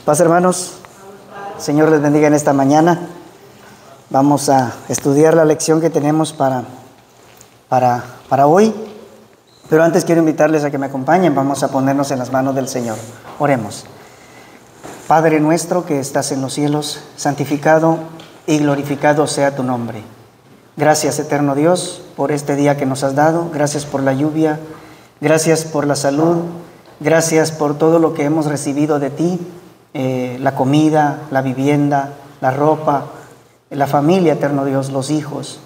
Paz, hermanos. Señor les bendiga en esta mañana. Vamos a estudiar la lección que tenemos para hoy. Pero antes quiero invitarles a que me acompañen. Vamos a ponernos en las manos del Señor. Oremos. Padre nuestro que estás en los cielos, santificado y glorificado sea tu nombre. Gracias, eterno Dios, por este día que nos has dado. Gracias por la lluvia. Gracias por la salud. Gracias por todo lo que hemos recibido de ti. La comida, la vivienda, la ropa, la familia, eterno Dios, los hijos,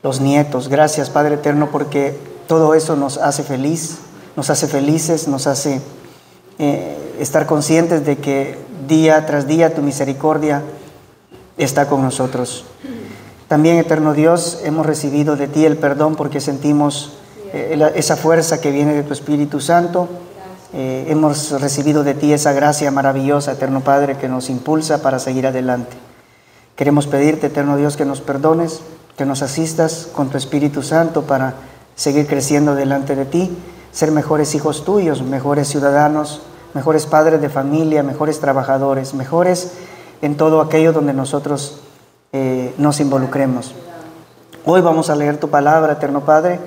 los nietos. Gracias, Padre eterno, porque todo eso nos hace feliz, nos hace felices, nos hace estar conscientes de que día tras día tu misericordia está con nosotros. También, eterno Dios, hemos recibido de ti el perdón porque sentimos esa fuerza que viene de tu Espíritu Santo. Hemos recibido de ti esa gracia maravillosa, eterno Padre, que nos impulsa para seguir adelante. Queremos pedirte, eterno Dios, que nos perdones, que nos asistas con tu Espíritu Santo para seguir creciendo delante de ti, ser mejores hijos tuyos, mejores ciudadanos, mejores padres de familia, mejores trabajadores, mejores en todo aquello donde nosotros nos involucremos. Hoy vamos a leer tu palabra, eterno Padre,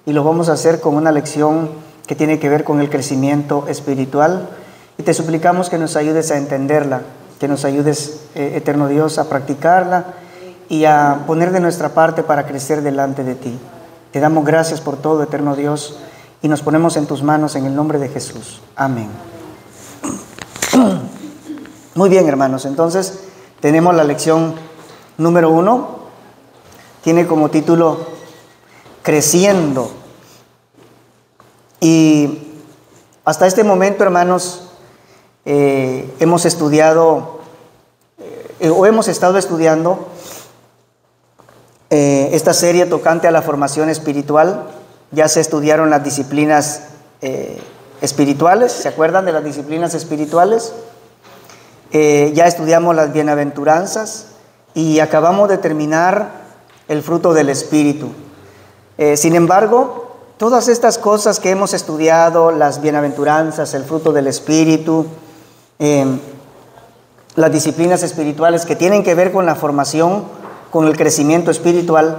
y lo vamos a hacer con una lección que tiene que ver con el crecimiento espiritual, y te suplicamos que nos ayudes a entenderla, que nos ayudes, eterno Dios, a practicarla y a poner de nuestra parte para crecer delante de ti. Te damos gracias por todo, eterno Dios, y nos ponemos en tus manos en el nombre de Jesús. Amén. Muy bien, hermanos, entonces tenemos la lección número 1, tiene como título Creciendo. Y hasta este momento, hermanos, hemos estudiado o hemos estado estudiando esta serie tocante a la formación espiritual. Ya se estudiaron las disciplinas espirituales, ¿se acuerdan de las disciplinas espirituales? Ya estudiamos las bienaventuranzas y acabamos de terminar el fruto del Espíritu. Sin embargo, todas estas cosas que hemos estudiado, las bienaventuranzas, el fruto del Espíritu, las disciplinas espirituales que tienen que ver con la formación, con el crecimiento espiritual,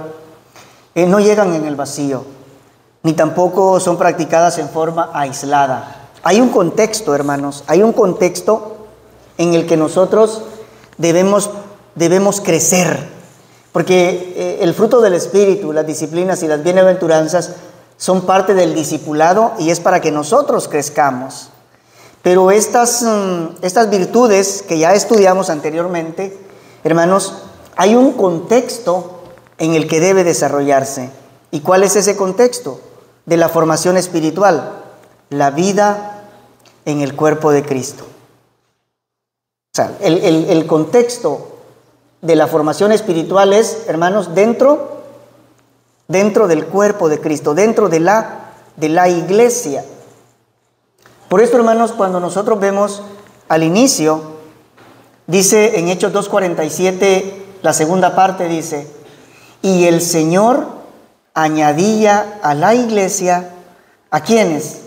no llegan en el vacío, ni tampoco son practicadas en forma aislada. Hay un contexto, hermanos, hay un contexto en el que nosotros debemos crecer, porque el fruto del Espíritu, las disciplinas y las bienaventuranzas son parte del discipulado y es para que nosotros crezcamos. Pero estas virtudes que ya estudiamos anteriormente, hermanos, hay un contexto en el que debe desarrollarse. ¿Y cuál es ese contexto? De la formación espiritual, la vida en el cuerpo de Cristo. O sea, el contexto de la formación espiritual es, hermanos, dentro del cuerpo de Cristo, dentro de la iglesia. Por esto, hermanos, cuando nosotros vemos al inicio, dice en Hechos 2:47, la segunda parte dice, y el Señor añadía a la iglesia, ¿a quiénes?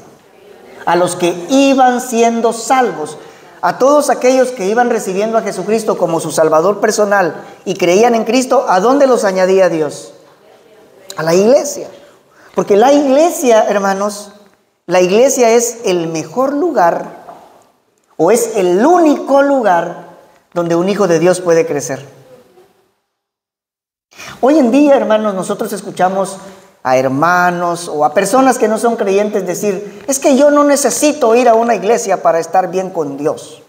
A los que iban siendo salvos. A todos aquellos que iban recibiendo a Jesucristo como su Salvador personal y creían en Cristo, ¿a dónde los añadía Dios? A la iglesia. Porque la iglesia, hermanos, la iglesia es el mejor lugar o es el único lugar donde un hijo de Dios puede crecer. Hoy en día, hermanos, nosotros escuchamos a hermanos o a personas que no son creyentes decir, es que yo no necesito ir a una iglesia para estar bien con Dios.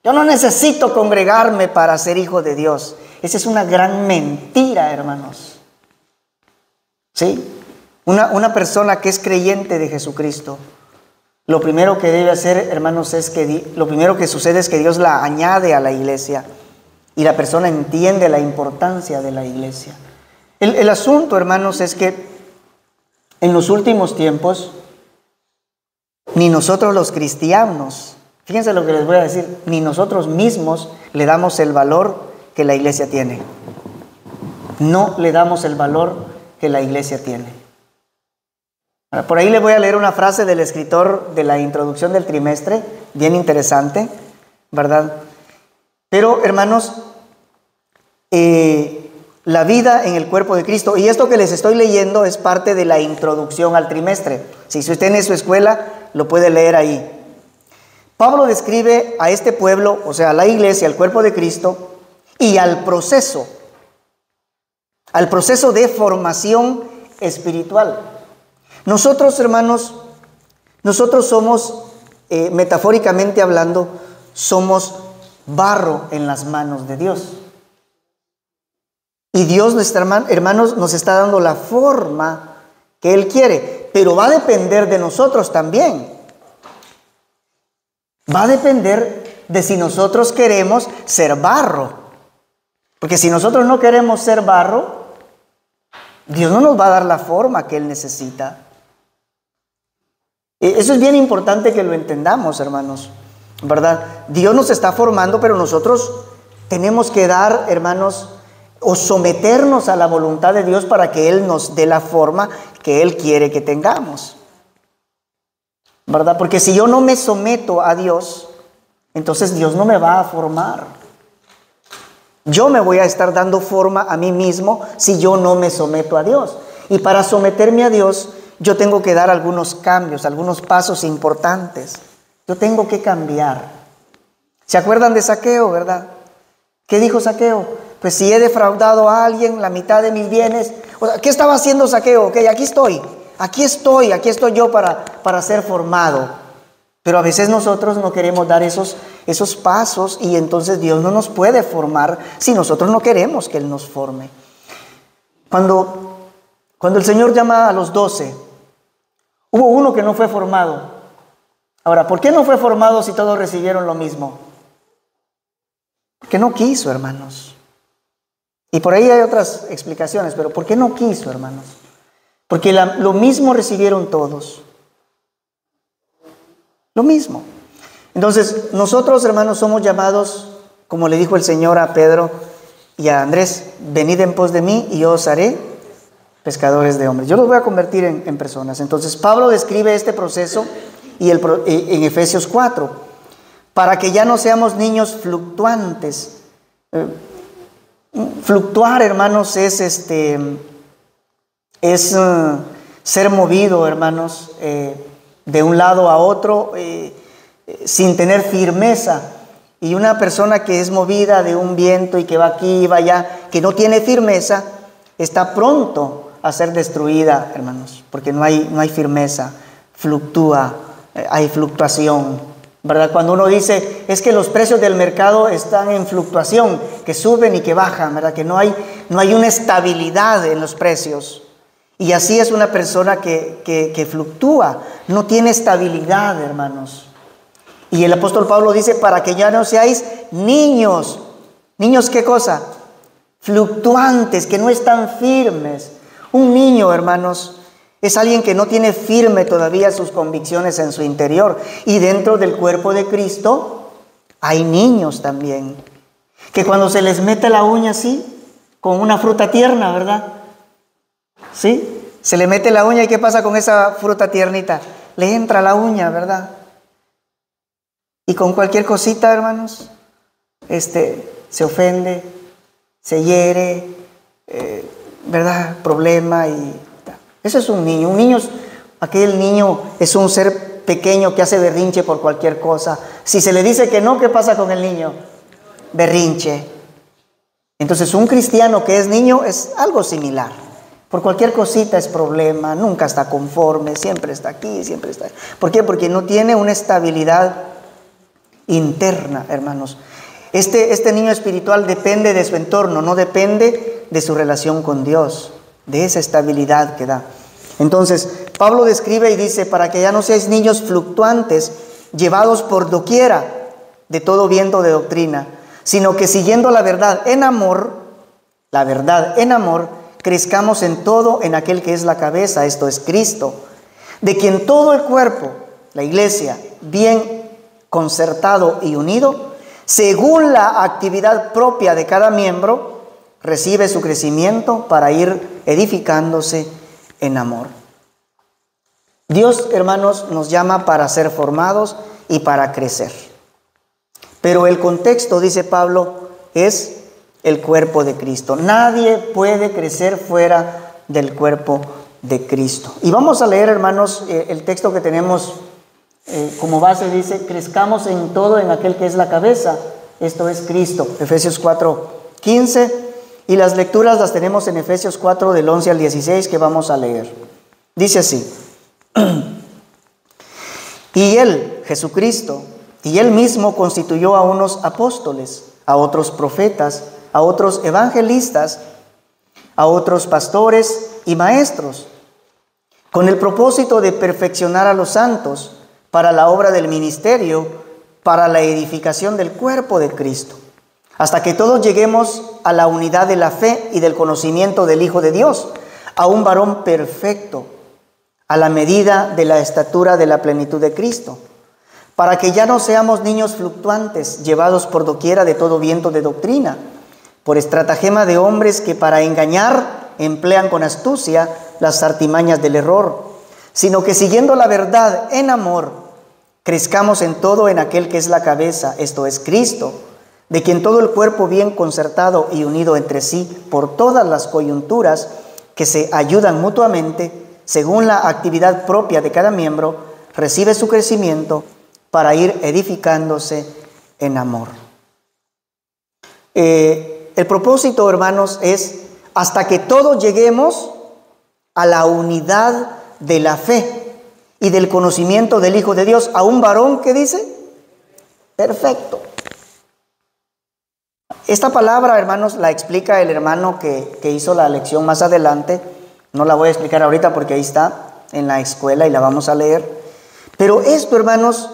Yo no necesito congregarme para ser hijo de Dios. Esa es una gran mentira, hermanos. ¿Sí? Una persona que es creyente de Jesucristo, lo primero que debe hacer, hermanos, es que lo primero que sucede es que Dios la añade a la iglesia y la persona entiende la importancia de la iglesia. El asunto, hermanos, es que en los últimos tiempos, ni nosotros los cristianos, fíjense lo que les voy a decir, ni nosotros mismos le damos el valor que la iglesia tiene. No le damos el valor que la iglesia tiene. Por ahí le voy a leer una frase del escritor de la introducción del trimestre, bien interesante. ¿verdad? Pero, hermanos, la vida en el cuerpo de Cristo, y esto que les estoy leyendo es parte de la introducción al trimestre. Si usted tiene su escuela, lo puede leer ahí. Pablo describe a este pueblo, o sea, a la iglesia, al cuerpo de Cristo, y al proceso de formación espiritual. Nosotros, hermanos, nosotros somos, metafóricamente hablando, somos barro en las manos de Dios. Y Dios, hermanos, nos está dando la forma que Él quiere, pero va a depender de nosotros también. Va a depender de si nosotros queremos ser barro. Porque si nosotros no queremos ser barro, Dios no nos va a dar la forma que Él necesita. Eso es bien importante que lo entendamos, hermanos, ¿verdad? Dios nos está formando, pero nosotros tenemos que dar, hermanos, o someternos a la voluntad de Dios para que Él nos dé la forma que Él quiere que tengamos, ¿verdad? Porque si yo no me someto a Dios, entonces Dios no me va a formar. Yo me voy a estar dando forma a mí mismo si yo no me someto a Dios. Y para someterme a Dios, yo tengo que dar algunos cambios, algunos pasos importantes. Yo tengo que cambiar. ¿Se acuerdan de Zaqueo, verdad? ¿Qué dijo Zaqueo? Pues si he defraudado a alguien la mitad de mis bienes. O sea, ¿qué estaba haciendo Zaqueo? Ok, aquí estoy yo para ser formado. Pero a veces nosotros no queremos dar esos pasos y entonces Dios no nos puede formar si nosotros no queremos que Él nos forme. Cuando el Señor llama a los 12, hubo uno que no fue formado. Ahora, ¿por qué no fue formado si todos recibieron lo mismo? Porque no quiso, hermanos. Y por ahí hay otras explicaciones, pero ¿por qué no quiso, hermanos? Porque lo mismo recibieron todos. Lo mismo. Entonces, nosotros, hermanos, somos llamados, como le dijo el Señor a Pedro y a Andrés, venid en pos de mí y yo os haré pescadores de hombres. Yo los voy a convertir en personas. Entonces, Pablo describe este proceso en Efesios 4, para que ya no seamos niños fluctuantes. Fluctuar, hermanos, es ser movido, hermanos, de un lado a otro sin tener firmeza. Y una persona que es movida de un viento y que va aquí y va allá, que no tiene firmeza, está pronto a ser destruida, hermanos, porque no hay firmeza, fluctúa, hay fluctuación, ¿verdad? Cuando uno dice, es que los precios del mercado están en fluctuación, que suben y que bajan, ¿verdad? Que no hay una estabilidad en los precios. Y así es una persona que fluctúa, no tiene estabilidad, hermanos. Y el apóstol Pablo dice, para que ya no seáis niños. ¿Niños qué cosa? Fluctuantes, que no están firmes. Un niño, hermanos, es alguien que no tiene firme todavía sus convicciones en su interior. Y dentro del cuerpo de Cristo hay niños también, que cuando se les mete la uña así, con una fruta tierna, ¿verdad? ¿Sí? Se le mete la uña y ¿qué pasa con esa fruta tiernita? Le entra la uña, ¿verdad? Y con cualquier cosita, hermanos, se ofende, se hiere, ¿verdad? Problema y tal. Eso es un niño. Aquel niño es un ser pequeño que hace berrinche por cualquier cosa. Si se le dice que no, ¿qué pasa con el niño? Berrinche. Entonces, un cristiano que es niño es algo similar. Por cualquier cosita es problema, nunca está conforme, siempre está aquí, siempre está. ¿Por qué? Porque no tiene una estabilidad interna, hermanos. Este niño espiritual depende de su entorno, no depende de su relación con Dios, de esa estabilidad que da. Entonces, Pablo describe y dice, para que ya no seáis niños fluctuantes, llevados por doquiera de todo viento de doctrina, sino que siguiendo la verdad en amor, crezcamos en todo en aquel que es la cabeza, esto es Cristo, de quien todo el cuerpo, la iglesia, bien concertado y unido, según la actividad propia de cada miembro, recibe su crecimiento para ir edificándose en amor. Dios, hermanos, nos llama para ser formados y para crecer. Pero el contexto, dice Pablo, es el cuerpo de Cristo. Nadie puede crecer fuera del cuerpo de Cristo. Y vamos a leer, hermanos, el texto que tenemos como base. Dice: crezcamos en todo en aquel que es la cabeza, esto es Cristo. Efesios 4:15, y las lecturas las tenemos en Efesios 4 del 11 al 16, que vamos a leer. Dice así: y Él, Jesucristo, y Él mismo constituyó a unos apóstoles, a otros profetas, a otros evangelistas, a otros pastores y maestros, con el propósito de perfeccionar a los santos para la obra del ministerio, para la edificación del cuerpo de Cristo, hasta que todos lleguemos a la unidad de la fe y del conocimiento del Hijo de Dios, a un varón perfecto, a la medida de la estatura de la plenitud de Cristo, para que ya no seamos niños fluctuantes, llevados por doquiera de todo viento de doctrina, por estratagema de hombres que para engañar emplean con astucia las artimañas del error, sino que siguiendo la verdad en amor, crezcamos en todo en aquel que es la cabeza, esto es Cristo, de quien todo el cuerpo bien concertado y unido entre sí por todas las coyunturas que se ayudan mutuamente, según la actividad propia de cada miembro, recibe su crecimiento para ir edificándose en amor. El propósito, hermanos, es hasta que todos lleguemos a la unidad de la fe y del conocimiento del Hijo de Dios, a un varón que dice perfecto. Esta palabra, hermanos, la explica el hermano que hizo la lección más adelante. No la voy a explicar ahorita porque ahí está en la escuela y la vamos a leer. Pero esto, hermanos,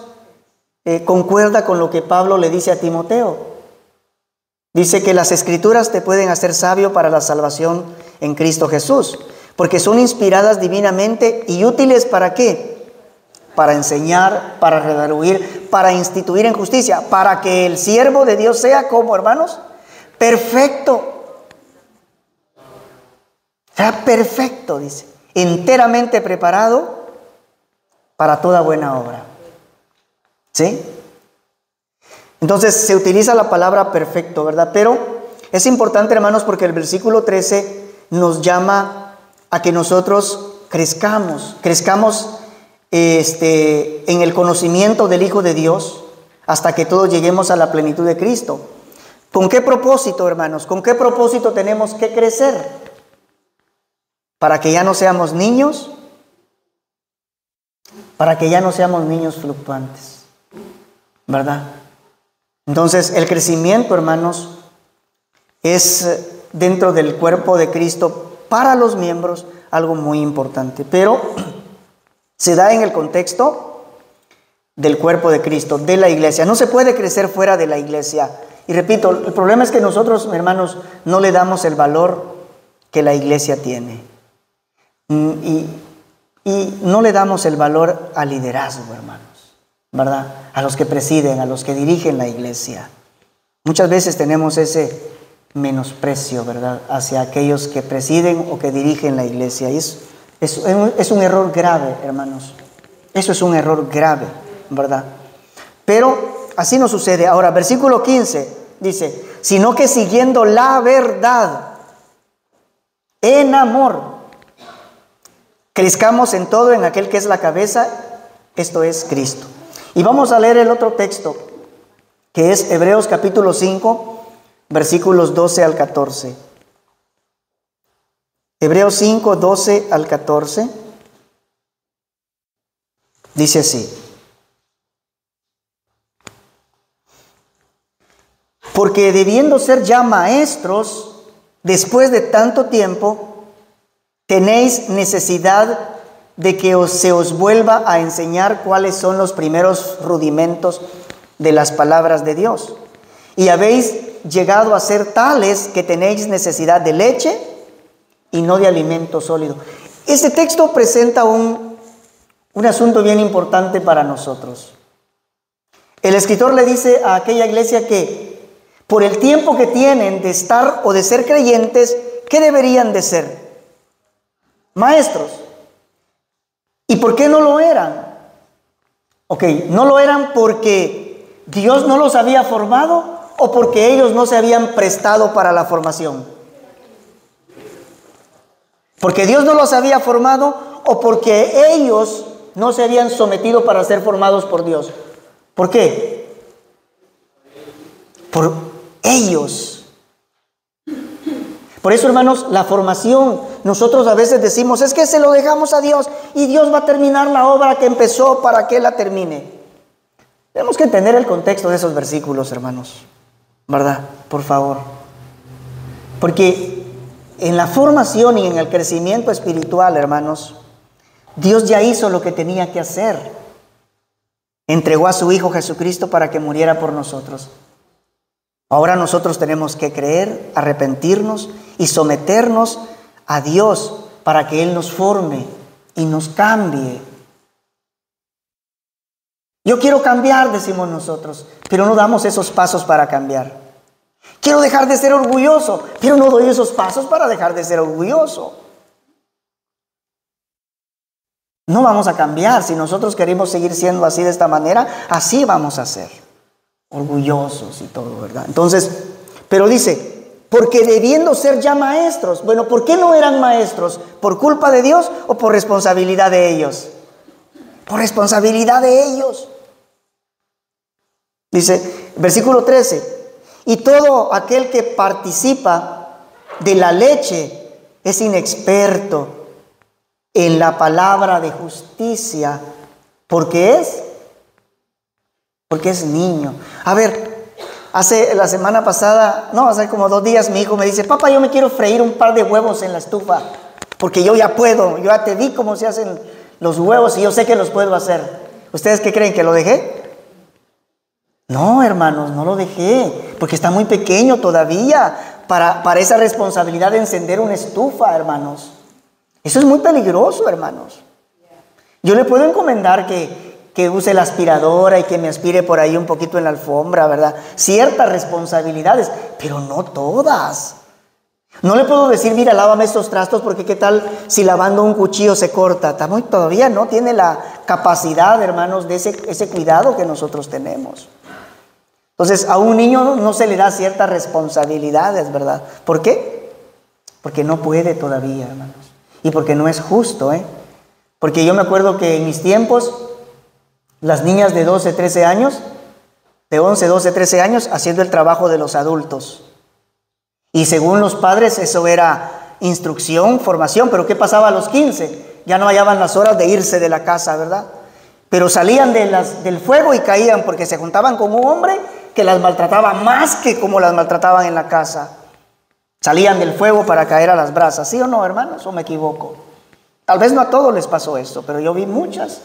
concuerda con lo que Pablo le dice a Timoteo. Dice que las Escrituras te pueden hacer sabio para la salvación en Cristo Jesús, porque son inspiradas divinamente y útiles ¿para qué? Para enseñar, para redarguir, para instituir en justicia, para que el siervo de Dios sea como, hermanos, perfecto. Sea perfecto, dice, enteramente preparado para toda buena obra. ¿Sí? Entonces se utiliza la palabra perfecto, ¿verdad? Pero es importante, hermanos, porque el versículo 13 nos llama a que nosotros crezcamos en el conocimiento del Hijo de Dios, hasta que todos lleguemos a la plenitud de Cristo. ¿Con qué propósito, hermanos? ¿Con qué propósito tenemos que crecer? Para que ya no seamos niños, para que ya no seamos niños fluctuantes, ¿verdad? Entonces, el crecimiento, hermanos, es dentro del cuerpo de Cristo para los miembros algo muy importante, pero se da en el contexto del cuerpo de Cristo, de la iglesia. No se puede crecer fuera de la iglesia. Y repito, el problema es que nosotros, hermanos, no le damos el valor que la iglesia tiene. Y no le damos el valor al liderazgo, hermanos, ¿verdad? A los que presiden, a los que dirigen la iglesia. Muchas veces tenemos ese menosprecio, ¿verdad?, hacia aquellos que presiden o que dirigen la iglesia. Y es un error grave, hermanos. Eso es un error grave, ¿verdad? Pero así no sucede. Ahora, versículo 15 dice: sino que siguiendo la verdad en amor, crezcamos en todo en aquel que es la cabeza, esto es Cristo. Y vamos a leer el otro texto, que es Hebreos capítulo 5, versículos 12 al 14. Hebreos 5, 12 al 14. Dice así: porque debiendo ser ya maestros, después de tanto tiempo, tenéis necesidad de que se os vuelva a enseñar cuáles son los primeros rudimentos de las palabras de Dios. Y habéis llegado a ser tales que tenéis necesidad de leche y no de alimento sólido. Este texto presenta un asunto bien importante para nosotros. El escritor le dice a aquella iglesia que por el tiempo que tienen de estar o de ser creyentes, ¿qué deberían de ser? Maestros. ¿Y por qué no lo eran? Ok, no lo eran porque ¿Dios no los había formado o porque ellos no se habían prestado para la formación? ¿Porque Dios no los había formado o porque ellos no se habían sometido para ser formados por Dios? ¿Por qué? Por ellos. Por eso, hermanos, la formación, nosotros a veces decimos, es que se lo dejamos a Dios y Dios va a terminar la obra que empezó para que la termine. Tenemos que entender el contexto de esos versículos, hermanos, ¿verdad? Por favor. Porque en la formación y en el crecimiento espiritual, hermanos, Dios ya hizo lo que tenía que hacer. Entregó a su Hijo Jesucristo para que muriera por nosotros. Ahora nosotros tenemos que creer, arrepentirnos y someternos a Dios para que Él nos forme y nos cambie. Yo quiero cambiar, decimos nosotros, pero no damos esos pasos para cambiar. Quiero dejar de ser orgulloso, pero no doy esos pasos para dejar de ser orgulloso. No vamos a cambiar. Si nosotros queremos seguir siendo así de esta manera, así vamos a ser. Orgullosos y todo, ¿verdad? Entonces, pero dice, porque debiendo ser ya maestros. Bueno, ¿por qué no eran maestros? ¿Por culpa de Dios o por responsabilidad de ellos? Por responsabilidad de ellos. Dice, versículo 13, y todo aquel que participa de la leche es inexperto en la palabra de justicia, porque es niño. A ver, hace como 2 días mi hijo me dice, papá, yo me quiero freír un par de huevos en la estufa, porque yo ya puedo, yo ya te di cómo se hacen los huevos y yo sé que los puedo hacer. ¿Ustedes qué creen, que lo dejé? No, hermanos, no lo dejé, porque está muy pequeño todavía para esa responsabilidad de encender una estufa, hermanos. Eso es muy peligroso, hermanos. Yo le puedo encomendar que use la aspiradora y que me aspire por ahí un poquito en la alfombra, ¿verdad? Ciertas responsabilidades, pero no todas. No le puedo decir, mira, lávame estos trastos porque qué tal si lavando un cuchillo se corta. Todavía no tiene la capacidad, hermanos, de ese cuidado que nosotros tenemos. Entonces, a un niño no se le da ciertas responsabilidades, ¿verdad? ¿Por qué? Porque no puede todavía, hermanos. Y porque no es justo, ¿eh? Porque yo me acuerdo que en mis tiempos, las niñas de 12, 13 años, de 11, 12, 13 años, haciendo el trabajo de los adultos. Y según los padres, eso era instrucción, formación. Pero ¿qué pasaba a los 15? Ya no hallaban las horas de irse de la casa, ¿verdad? Pero salían del fuego y caían porque se juntaban con un hombre que las maltrataba más que como las maltrataban en la casa. Salían del fuego para caer a las brasas. ¿Sí o no, hermanos? ¿O me equivoco? Tal vez no a todos les pasó esto, pero yo vi muchas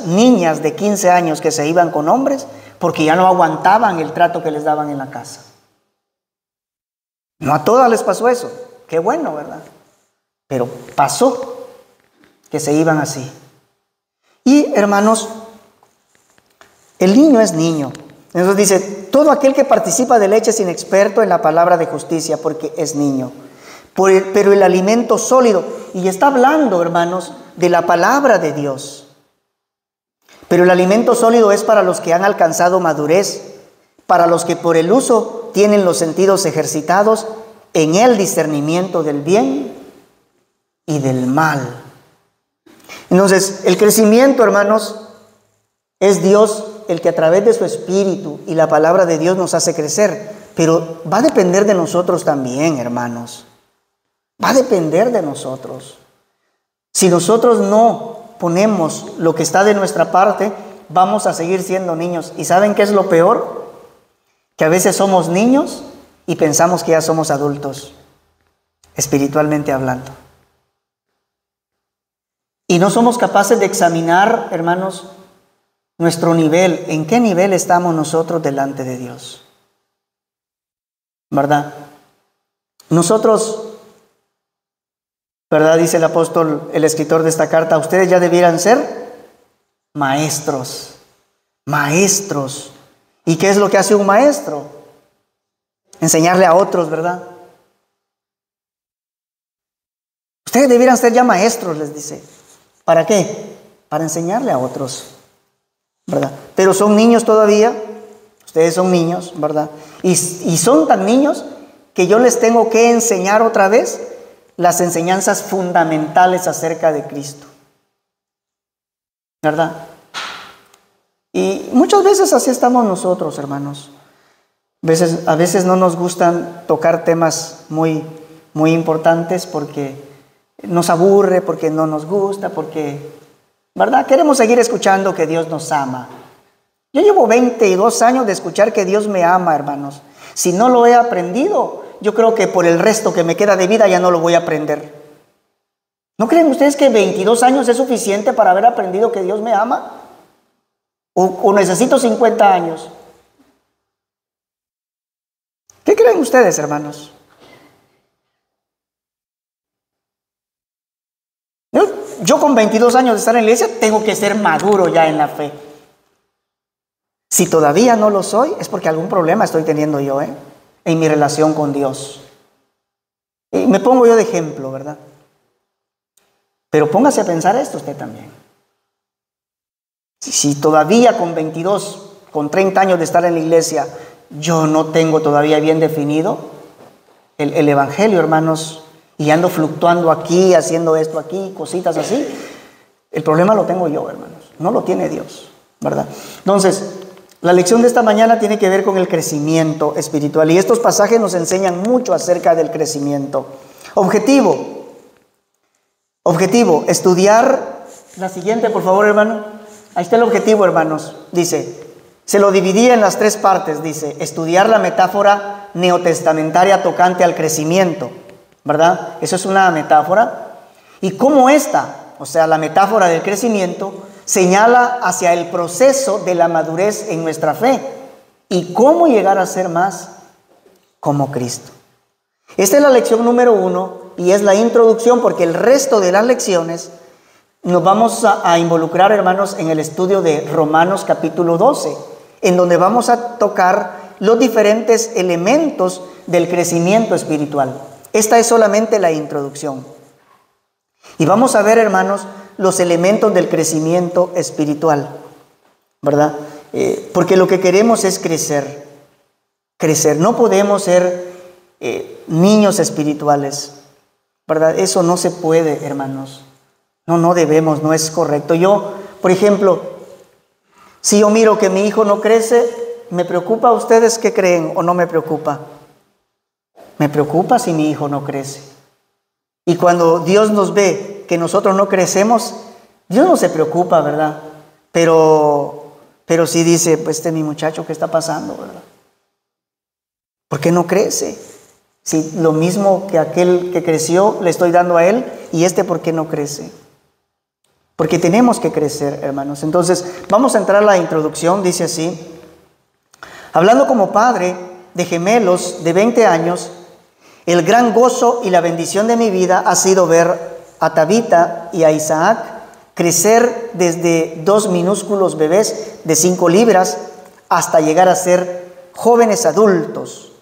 niñas de 15 años que se iban con hombres porque ya no aguantaban el trato que les daban en la casa. No a todas les pasó eso. Qué bueno, ¿verdad? Pero pasó que se iban así. Y, hermanos, el niño es niño. Entonces dice, todo aquel que participa de leche es inexperto en la palabra de justicia porque es niño. Pero el alimento sólido, y está hablando, hermanos, de la palabra de Dios. Pero el alimento sólido es para los que han alcanzado madurez, para los que por el uso tienen los sentidos ejercitados en el discernimiento del bien y del mal. Entonces, el crecimiento, hermanos, es Dios el que a través de su Espíritu y la palabra de Dios nos hace crecer. Pero va a depender de nosotros también, hermanos. Va a depender de nosotros. Si nosotros no ponemos lo que está de nuestra parte, vamos a seguir siendo niños. ¿Y saben qué es lo peor? Que a veces somos niños y pensamos que ya somos adultos, espiritualmente hablando. Y no somos capaces de examinar, hermanos, nuestro nivel. ¿En qué nivel estamos nosotros delante de Dios? ¿Verdad? Nosotros, ¿verdad? Dice el apóstol, el escritor de esta carta, ustedes ya debieran ser maestros. Maestros. ¿Y qué es lo que hace un maestro? Enseñarle a otros, ¿verdad? Ustedes debieran ser ya maestros, les dice. ¿Para qué? Para enseñarle a otros, ¿verdad? Pero pero son niños todavía. Ustedes son niños, ¿verdad? Y son tan niños que yo les tengo que enseñar otra vez las enseñanzas fundamentales acerca de Cristo, ¿verdad? Y muchas veces así estamos nosotros, hermanos. A veces no nos gustan tocar temas muy importantes porque nos aburre, porque no nos gusta, porque, ¿verdad? Queremos seguir escuchando que Dios nos ama. Yo llevo 22 años de escuchar que Dios me ama, hermanos. Si no lo he aprendido, yo creo que por el resto que me queda de vida ya no lo voy a aprender. ¿No creen ustedes que 22 años es suficiente para haber aprendido que Dios me ama? ¿O necesito 50 años? ¿Qué creen ustedes, hermanos? Yo con 22 años de estar en la iglesia tengo que ser maduro ya en la fe. Si todavía no lo soy, es porque algún problema estoy teniendo yo, en mi relación con Dios. Y me pongo yo de ejemplo, ¿verdad? Pero póngase a pensar esto usted también. Si todavía con 22, con 30 años de estar en la iglesia, yo no tengo todavía bien definido el evangelio, hermanos, y ando fluctuando aquí, haciendo esto aquí, cositas así, el problema lo tengo yo, hermanos, no lo tiene Dios, ¿verdad? Entonces, la lección de esta mañana tiene que ver con el crecimiento espiritual y estos pasajes nos enseñan mucho acerca del crecimiento. Objetivo, estudiar la siguiente, por favor, hermano. Ahí está el objetivo, hermanos. Dice, se lo dividía en las 3 partes. Dice, estudiar la metáfora neotestamentaria tocante al crecimiento, ¿verdad? Eso es una metáfora. Y cómo esta, o sea, la metáfora del crecimiento, señala hacia el proceso de la madurez en nuestra fe y cómo llegar a ser más como Cristo. Esta es la lección número 1 y es la introducción, porque el resto de las lecciones nos vamos a involucrar, hermanos, en el estudio de Romanos capítulo 12, en donde vamos a tocar los diferentes elementos del crecimiento espiritual. Esta es solamente la introducción. Y vamos a ver, hermanos, los elementos del crecimiento espiritual, ¿verdad? Porque lo que queremos es crecer. No podemos ser niños espirituales, ¿verdad? Eso no se puede, hermanos. No debemos, no es correcto. Yo, por ejemplo, si yo miro que mi hijo no crece, ¿me preocupa a ustedes qué creen o no me preocupa? Me preocupa si mi hijo no crece. Y cuando Dios nos ve que nosotros no crecemos, Dios no se preocupa, ¿verdad? Pero sí dice, pues mi muchacho, ¿qué está pasando, verdad? ¿Por qué no crece? Si lo mismo que aquel que creció le estoy dando a él, y ¿por qué no crece? Porque tenemos que crecer, hermanos. Entonces, vamos a entrar a la introducción, dice así. Hablando como padre de gemelos de 20 años, el gran gozo y la bendición de mi vida ha sido ver a Tabita y a Isaac crecer desde 2 minúsculos bebés de 5 libras hasta llegar a ser jóvenes adultos.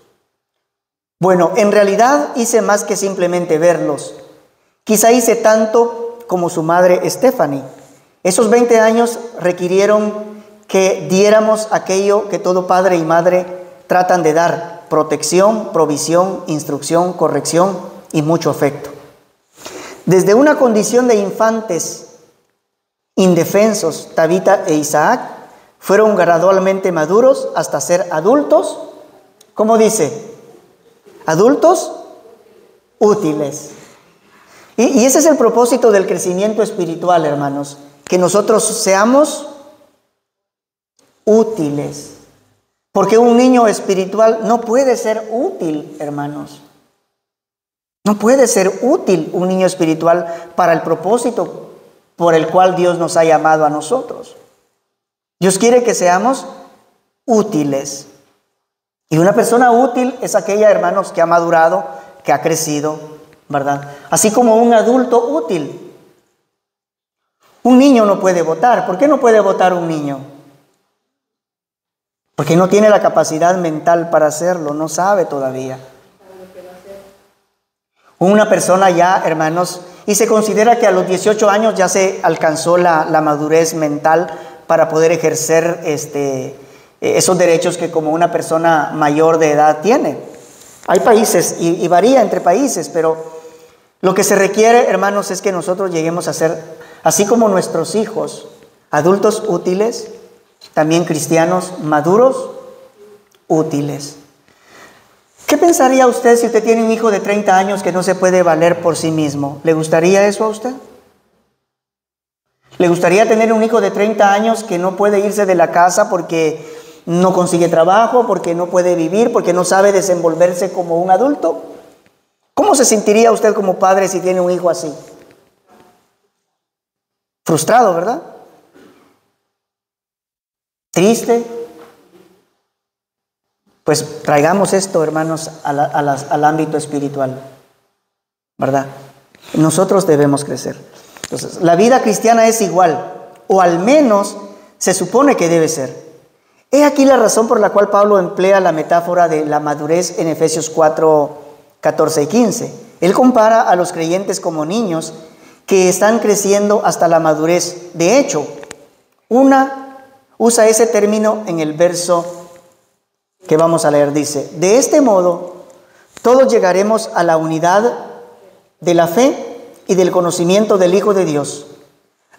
Bueno, en realidad hice más que simplemente verlos. Quizá hice tanto como su madre Stephanie. Esos 20 años requirieron que diéramos aquello que todo padre y madre tratan de dar: protección, provisión, instrucción, corrección y mucho afecto. Desde una condición de infantes indefensos, Tabita e Isaac fueron gradualmente maduros hasta ser adultos. ¿Cómo dice? Adultos útiles. Y ese es el propósito del crecimiento espiritual, hermanos, que nosotros seamos útiles. Porque un niño espiritual no puede ser útil, hermanos. No puede ser útil un niño espiritual para el propósito por el cual Dios nos ha llamado a nosotros. Dios quiere que seamos útiles. Y una persona útil es aquella, hermanos, que ha madurado, que ha crecido, ¿verdad? Así como un adulto útil. Un niño no puede votar. ¿Por qué no puede votar un niño? Porque no tiene la capacidad mental para hacerlo, no sabe todavía. Una persona ya, hermanos, y se considera que a los 18 años ya se alcanzó la madurez mental para poder ejercer esos derechos que como una persona mayor de edad tiene. Hay países y varía entre países, pero lo que se requiere, hermanos, es que nosotros lleguemos a ser, así como nuestros hijos, adultos útiles, también cristianos maduros, útiles. ¿Qué pensaría usted si usted tiene un hijo de 30 años que no se puede valer por sí mismo? ¿Le gustaría eso a usted? ¿Le gustaría tener un hijo de 30 años que no puede irse de la casa porque no consigue trabajo, porque no puede vivir, porque no sabe desenvolverse como un adulto? ¿Cómo se sentiría usted como padre si tiene un hijo así? Frustrado, ¿verdad? Triste. Pues traigamos esto, hermanos, al ámbito espiritual, ¿verdad? Nosotros debemos crecer. Entonces, la vida cristiana es igual, o al menos se supone que debe ser. He aquí la razón por la cual Pablo emplea la metáfora de la madurez en Efesios 4, 14 y 15. Él compara a los creyentes como niños que están creciendo hasta la madurez. De hecho, usa ese término en el verso que vamos a leer. Dice: de este modo, todos llegaremos a la unidad de la fe y del conocimiento del Hijo de Dios,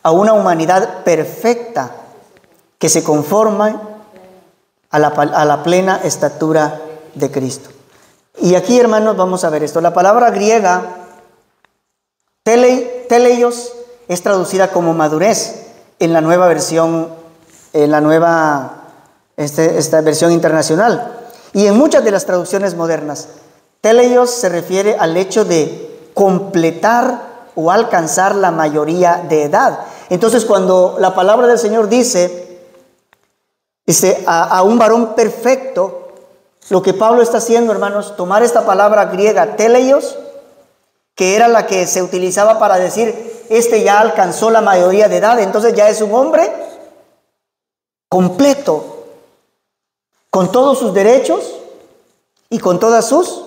a una humanidad perfecta que se conforma a la plena estatura de Cristo. Y aquí, hermanos, vamos a ver esto. La palabra griega teleios es traducida como madurez en la nueva versión, esta versión internacional, y en muchas de las traducciones modernas. Teleios se refiere al hecho de completar o alcanzar la mayoría de edad. Entonces, cuando la palabra del Señor dice a un varón perfecto, lo que Pablo está haciendo, hermanos, tomar esta palabra griega teleios, que era la que se utilizaba para decir, ya alcanzó la mayoría de edad, entonces ya es un hombre completo, con todos sus derechos y con todas sus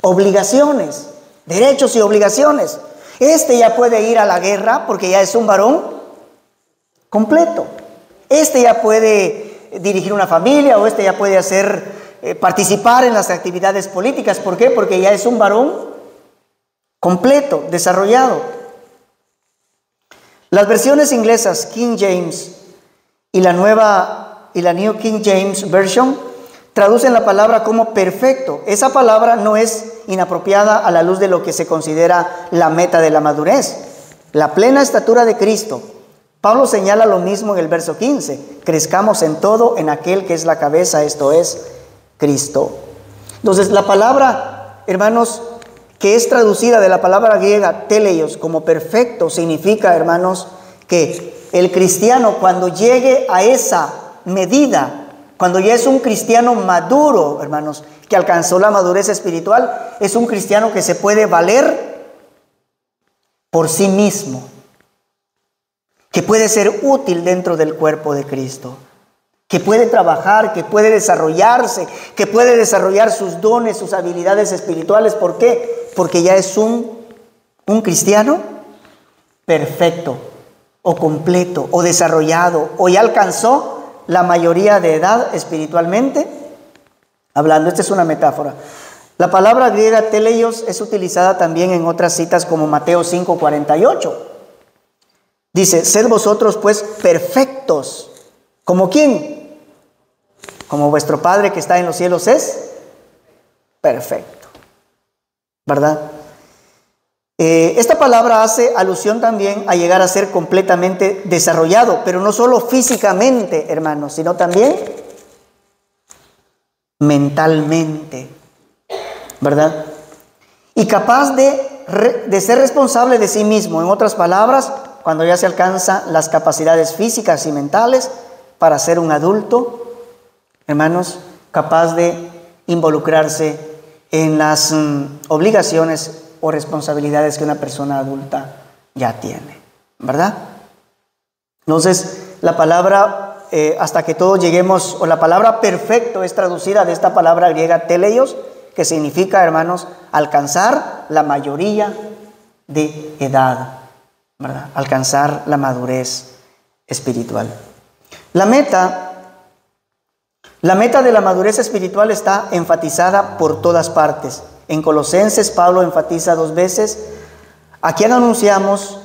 obligaciones, derechos y obligaciones. Ya puede ir a la guerra porque ya es un varón completo. Ya puede dirigir una familia, o ya puede participar en las actividades políticas. ¿Por qué? Porque ya es un varón completo, desarrollado. Las versiones inglesas King James y la New King James Version traducen la palabra como perfecto. Esa palabra no es inapropiada a la luz de lo que se considera la meta de la madurez, la plena estatura de Cristo. Pablo señala lo mismo en el verso 15: crezcamos en todo en aquel que es la cabeza, esto es Cristo. Entonces, la palabra, hermanos, que es traducida de la palabra griega teleios como perfecto, significa, hermanos, que el cristiano, cuando llegue a esa medida, cuando ya es un cristiano maduro, hermanos, que alcanzó la madurez espiritual, es un cristiano que se puede valer por sí mismo, que puede ser útil dentro del cuerpo de Cristo, que puede trabajar, que puede desarrollarse, que puede desarrollar sus dones, sus habilidades espirituales. ¿Por qué? Porque ya es un cristiano perfecto, o completo, o desarrollado, o ya alcanzó la mayoría de edad espiritualmente hablando. Esta es una metáfora. La palabra griega teleios es utilizada también en otras citas como Mateo 5:48. Dice: sed vosotros pues perfectos. ¿Como quién? Como vuestro Padre que está en los cielos es perfecto, ¿verdad? Esta palabra hace alusión también a llegar a ser completamente desarrollado, pero no solo físicamente, hermanos, sino también mentalmente, ¿verdad? Y capaz de ser responsable de sí mismo. En otras palabras, cuando ya se alcanzan las capacidades físicas y mentales para ser un adulto, hermanos, capaz de involucrarse en las obligaciones o responsabilidades que una persona adulta ya tiene, ¿verdad? Entonces, la palabra, hasta que todos lleguemos, o la palabra perfecto es traducida de esta palabra griega teleios, que significa, hermanos, alcanzar la mayoría de edad, ¿verdad? Alcanzar la madurez espiritual. La meta de la madurez espiritual está enfatizada por todas partes. En Colosenses, Pablo enfatiza 2 veces: a quien anunciamos,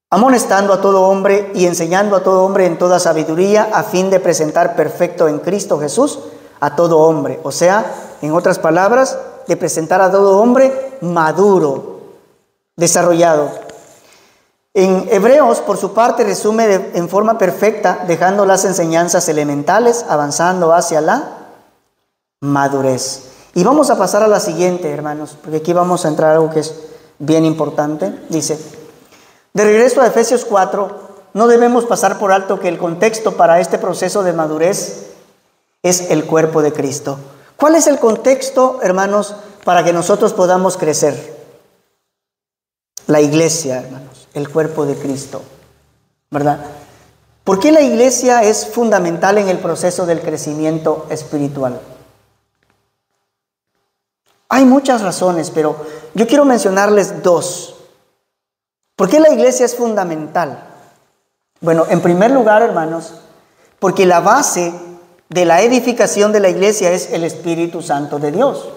amonestando a todo hombre y enseñando a todo hombre en toda sabiduría, a fin de presentar perfecto en Cristo Jesús a todo hombre. O sea, en otras palabras, de presentar a todo hombre maduro, desarrollado. En Hebreos, por su parte, resume en forma perfecta, dejando las enseñanzas elementales, avanzando hacia la madurez. Y vamos a pasar a la siguiente, hermanos, porque aquí vamos a entrar a algo que es bien importante. Dice, de regreso a Efesios 4, no debemos pasar por alto que el contexto para este proceso de madurez es el cuerpo de Cristo. ¿Cuál es el contexto, hermanos, para que nosotros podamos crecer? La iglesia, hermanos, el cuerpo de Cristo, ¿verdad? ¿Por qué la iglesia es fundamental en el proceso del crecimiento espiritual? Hay muchas razones, pero yo quiero mencionarles 2. ¿Por qué la iglesia es fundamental? Bueno, en primer lugar, hermanos, porque la base de la edificación de la iglesia es el Espíritu Santo de Dios,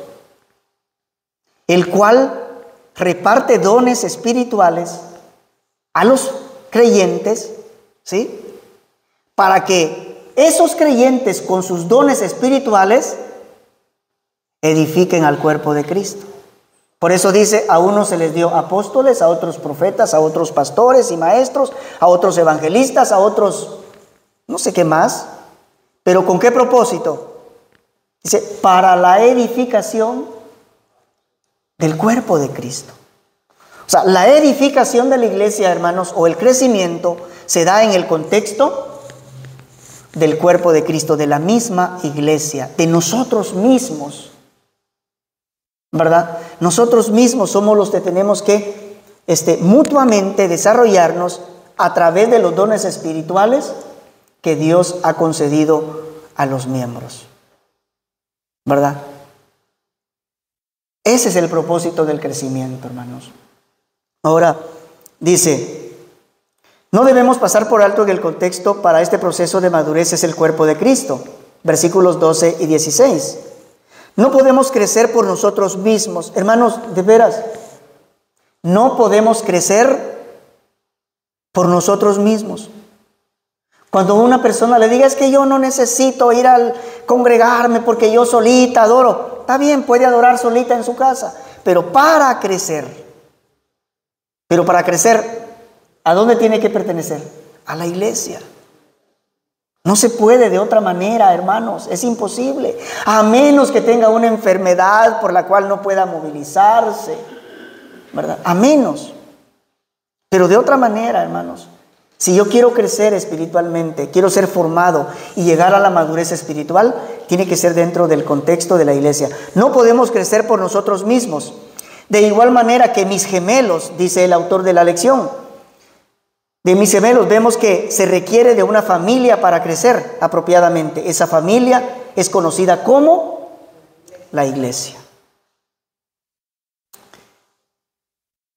el cual reparte dones espirituales a los creyentes, ¿sí? Para que esos creyentes con sus dones espirituales edifiquen al cuerpo de Cristo. Por eso dice, a unos se les dio apóstoles, a otros profetas, a otros pastores y maestros, a otros evangelistas, a otros no sé qué más. ¿Pero con qué propósito? Dice, para la edificación del cuerpo de Cristo. O sea, la edificación de la iglesia, hermanos, o el crecimiento, se da en el contexto del cuerpo de Cristo, de la misma iglesia, de nosotros mismos, ¿verdad? Nosotros mismos somos los que tenemos que mutuamente desarrollarnos a través de los dones espirituales que Dios ha concedido a los miembros, ¿verdad? Ese es el propósito del crecimiento, hermanos. Ahora, dice, no debemos pasar por alto que el contexto para este proceso de madurez es el cuerpo de Cristo. Versículos 12 y 16. No podemos crecer por nosotros mismos. Hermanos, de veras, no podemos crecer por nosotros mismos. Cuando una persona le diga, es que yo no necesito ir al congregarme porque yo solita adoro. Está bien, puede adorar solita en su casa, pero para crecer, ¿a dónde tiene que pertenecer? A la iglesia. No se puede de otra manera, hermanos, es imposible. A menos que tenga una enfermedad por la cual no pueda movilizarse, ¿verdad? A menos. Pero de otra manera, hermanos, si yo quiero crecer espiritualmente, quiero ser formado y llegar a la madurez espiritual, tiene que ser dentro del contexto de la iglesia. No podemos crecer por nosotros mismos. De igual manera que mis gemelos, dice el autor de la lección, de mis gemelos vemos que se requiere de una familia para crecer apropiadamente. Esa familia es conocida como la iglesia.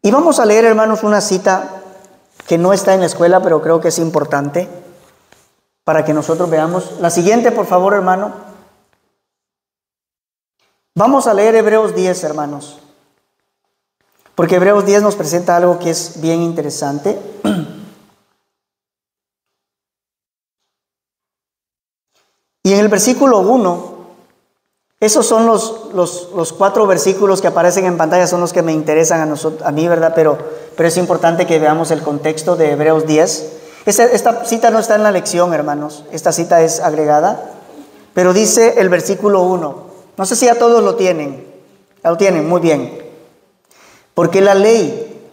Y vamos a leer, hermanos, una cita que no está en la escuela, pero creo que es importante para que nosotros veamos. La siguiente, por favor, hermano. Vamos a leer Hebreos 10, hermanos, porque Hebreos 10 nos presenta algo que es bien interesante. Y en el versículo 1, esos son los 4 versículos que aparecen en pantalla, son los que me interesan a mí, ¿verdad? Pero es importante que veamos el contexto de Hebreos 10. Esta cita no está en la lección, hermanos. Esta cita es agregada. Pero dice el versículo 1. No sé si ya todos lo tienen. Ya lo tienen, muy bien. Porque la ley,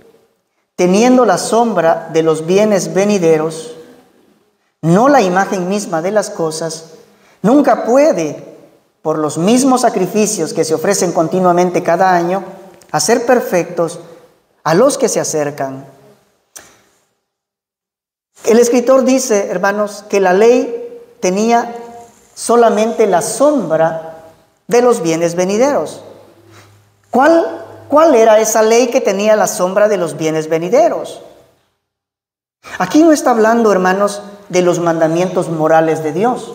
teniendo la sombra de los bienes venideros, no la imagen misma de las cosas, nunca puede, por los mismos sacrificios que se ofrecen continuamente cada año, hacer perfectos a los que se acercan. El escritor dice, hermanos, que la ley tenía solamente la sombra de los bienes venideros. ¿Cuál era esa ley que tenía la sombra de los bienes venideros? Aquí no está hablando, hermanos, de los mandamientos morales de Dios,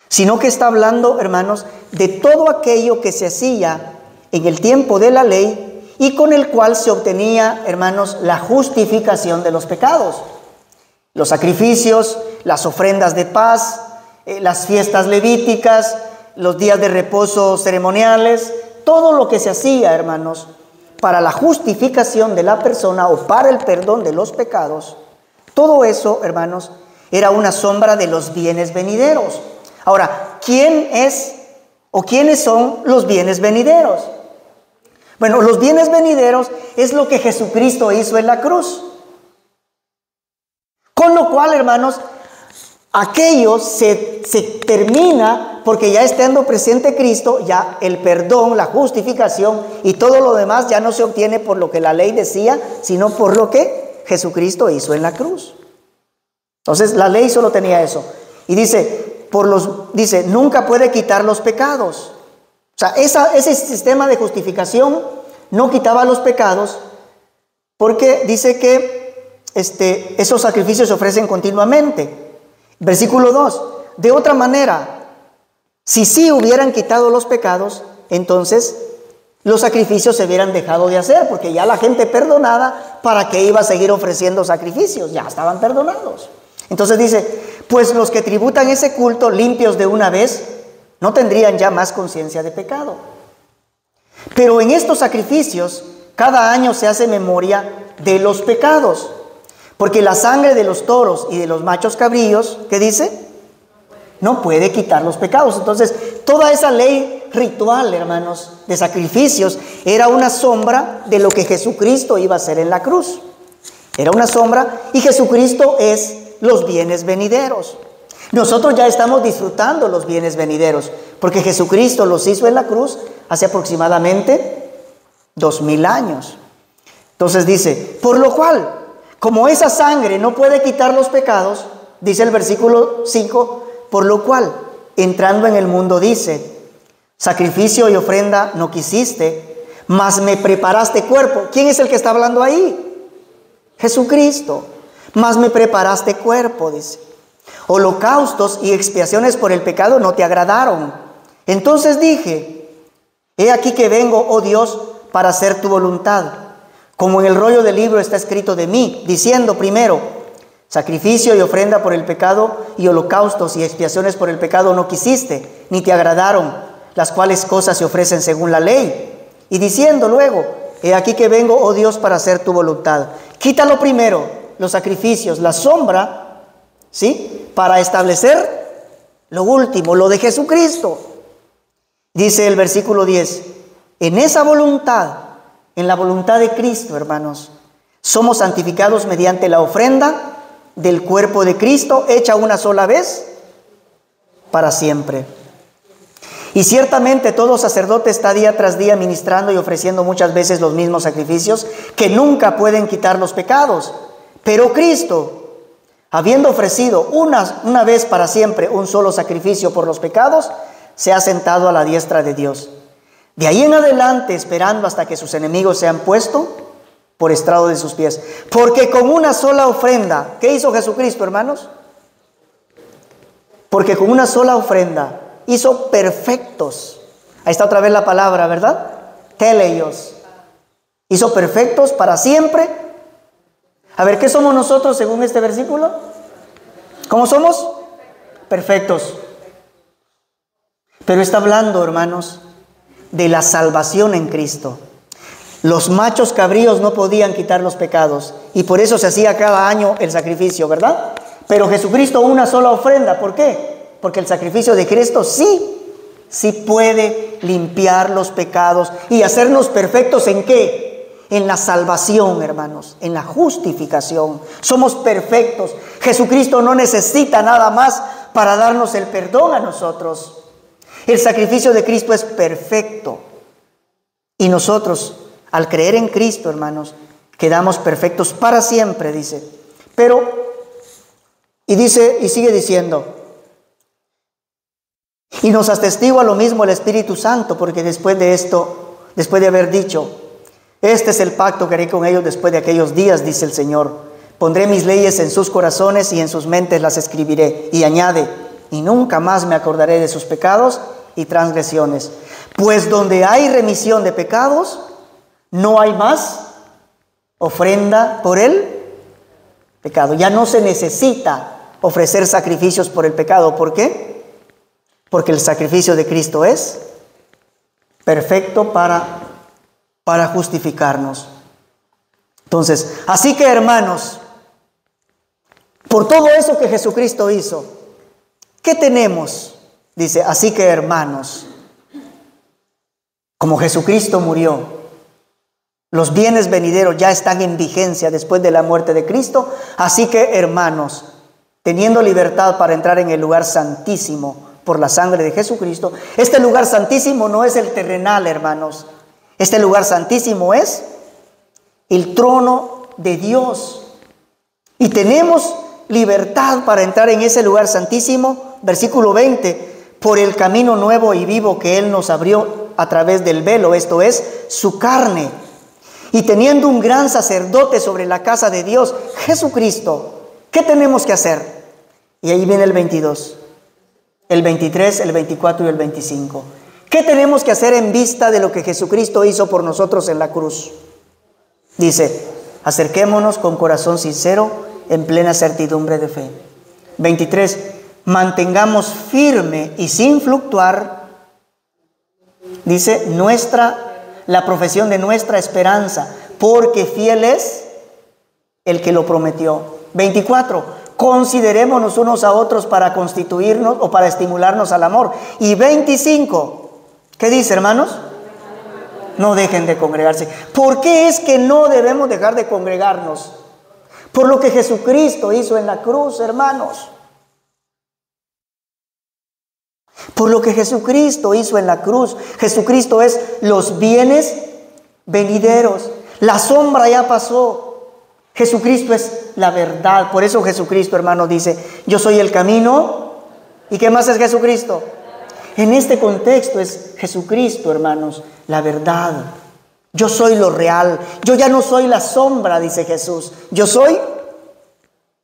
sino que está hablando, hermanos, de todo aquello que se hacía en el tiempo de la ley y con el cual se obtenía, hermanos, la justificación de los pecados. Los sacrificios, las ofrendas de paz, las fiestas levíticas, los días de reposo ceremoniales, todo lo que se hacía, hermanos, para la justificación de la persona o para el perdón de los pecados, todo eso, hermanos, era una sombra de los bienes venideros. Ahora, ¿quién es o quiénes son los bienes venideros? Bueno, los bienes venideros es lo que Jesucristo hizo en la cruz. Con lo cual, hermanos, aquello se termina porque ya estando presente Cristo, ya el perdón, la justificación y todo lo demás ya no se obtiene por lo que la ley decía, sino por lo que Jesucristo hizo en la cruz. Entonces, la ley solo tenía eso. Y dice, nunca puede quitar los pecados. O sea, ese sistema de justificación no quitaba los pecados porque dice que esos sacrificios se ofrecen continuamente. Versículo 2. De otra manera, si sí hubieran quitado los pecados, entonces los sacrificios se hubieran dejado de hacer, porque ya la gente perdonada, ¿para qué iba a seguir ofreciendo sacrificios? Ya estaban perdonados. Entonces dice, pues los que tributan ese culto limpios de una vez, no tendrían ya más conciencia de pecado. Pero en estos sacrificios, cada año se hace memoria de los pecados, porque la sangre de los toros y de los machos cabríos, ¿qué dice? No puede quitar los pecados. Entonces, toda esa ley ritual, hermanos, de sacrificios, era una sombra de lo que Jesucristo iba a hacer en la cruz. Era una sombra, y Jesucristo es los bienes venideros. Nosotros ya estamos disfrutando los bienes venideros, porque Jesucristo los hizo en la cruz hace aproximadamente 2000 años. Entonces dice, por lo cual, como esa sangre no puede quitar los pecados, dice el versículo 5, por lo cual, entrando en el mundo dice, sacrificio y ofrenda no quisiste, mas me preparaste cuerpo. ¿Quién es el que está hablando ahí? Jesucristo. Mas me preparaste cuerpo, dice. Holocaustos y expiaciones por el pecado no te agradaron. Entonces dije, he aquí que vengo, oh Dios, para hacer tu voluntad. Como en el rollo del libro está escrito de mí, diciendo primero, sacrificio y ofrenda por el pecado y holocaustos y expiaciones por el pecado no quisiste, ni te agradaron, las cuales cosas se ofrecen según la ley. Y diciendo luego, he aquí que vengo, oh Dios, para hacer tu voluntad. Quítalo primero, los sacrificios, la sombra, ¿sí? Para establecer lo último, lo de Jesucristo. Dice el versículo 10, en esa voluntad, en la voluntad de Cristo, hermanos, somos santificados mediante la ofrenda del cuerpo de Cristo, hecha una sola vez para siempre. Y ciertamente todo sacerdote está día tras día ministrando y ofreciendo muchas veces los mismos sacrificios que nunca pueden quitar los pecados. Pero Cristo, habiendo ofrecido una vez para siempre un solo sacrificio por los pecados, se ha sentado a la diestra de Dios. De ahí en adelante, esperando hasta que sus enemigos sean puestos por estrado de sus pies. Porque con una sola ofrenda, ¿qué hizo Jesucristo, hermanos? Porque con una sola ofrenda hizo perfectos. Ahí está otra vez la palabra, ¿verdad? Teleios. Hizo perfectos para siempre. A ver, ¿qué somos nosotros según este versículo? ¿Cómo somos? Perfectos. Pero está hablando, hermanos, de la salvación en Cristo. Los machos cabríos no podían quitar los pecados y por eso se hacía cada año el sacrificio, ¿verdad? Pero Jesucristo una sola ofrenda. ¿Por qué? Porque el sacrificio de Cristo sí puede limpiar los pecados y hacernos perfectos. ¿En qué? En la salvación, hermanos, en la justificación. Somos perfectos. Jesucristo no necesita nada más para darnos el perdón a nosotros. El sacrificio de Cristo es perfecto. Y nosotros, al creer en Cristo, hermanos, quedamos perfectos para siempre, dice. Pero, y sigue diciendo, y nos atestigua lo mismo el Espíritu Santo, porque después de esto, después de haber dicho, este es el pacto que haré con ellos después de aquellos días, dice el Señor. Pondré mis leyes en sus corazones y en sus mentes las escribiré. Y añade, y nunca más me acordaré de sus pecados y transgresiones. Pues donde hay remisión de pecados, no hay más ofrenda por el pecado. Ya no se necesita ofrecer sacrificios por el pecado. ¿Por qué? Porque el sacrificio de Cristo es perfecto para justificarnos. Entonces, así que hermanos, por todo eso que Jesucristo hizo, ¿qué tenemos? Dice, así que hermanos, como Jesucristo murió, los bienes venideros ya están en vigencia después de la muerte de Cristo. Así que hermanos, teniendo libertad para entrar en el lugar santísimo por la sangre de Jesucristo. Este lugar santísimo no es el terrenal, hermanos. Este lugar santísimo es el trono de Dios. Y tenemos libertad para entrar en ese lugar santísimo. Versículo 20, por el camino nuevo y vivo que Él nos abrió a través del velo, esto es, su carne. Y teniendo un gran sacerdote sobre la casa de Dios, Jesucristo, ¿qué tenemos que hacer? Y ahí viene el 22, el 23, el 24 y el 25. ¿Qué tenemos que hacer en vista de lo que Jesucristo hizo por nosotros en la cruz? Dice, acerquémonos con corazón sincero, en plena certidumbre de fe. 23, mantengamos firme y sin fluctuar, dice, la profesión de nuestra esperanza, porque fiel es el que lo prometió. 24, considerémonos unos a otros para constituirnos o para estimularnos al amor. Y 25, ¿qué dice, hermanos? No dejen de congregarse. ¿Por qué es que no debemos dejar de congregarnos? Por lo que Jesucristo hizo en la cruz, hermanos. Por lo que Jesucristo hizo en la cruz. Jesucristo es los bienes venideros. La sombra ya pasó. Jesucristo es la verdad. Por eso Jesucristo, hermanos, dice, yo soy el camino. ¿Y qué más es Jesucristo? En este contexto es Jesucristo, hermanos, la verdad. Yo soy lo real. Yo ya no soy la sombra, dice Jesús. Yo soy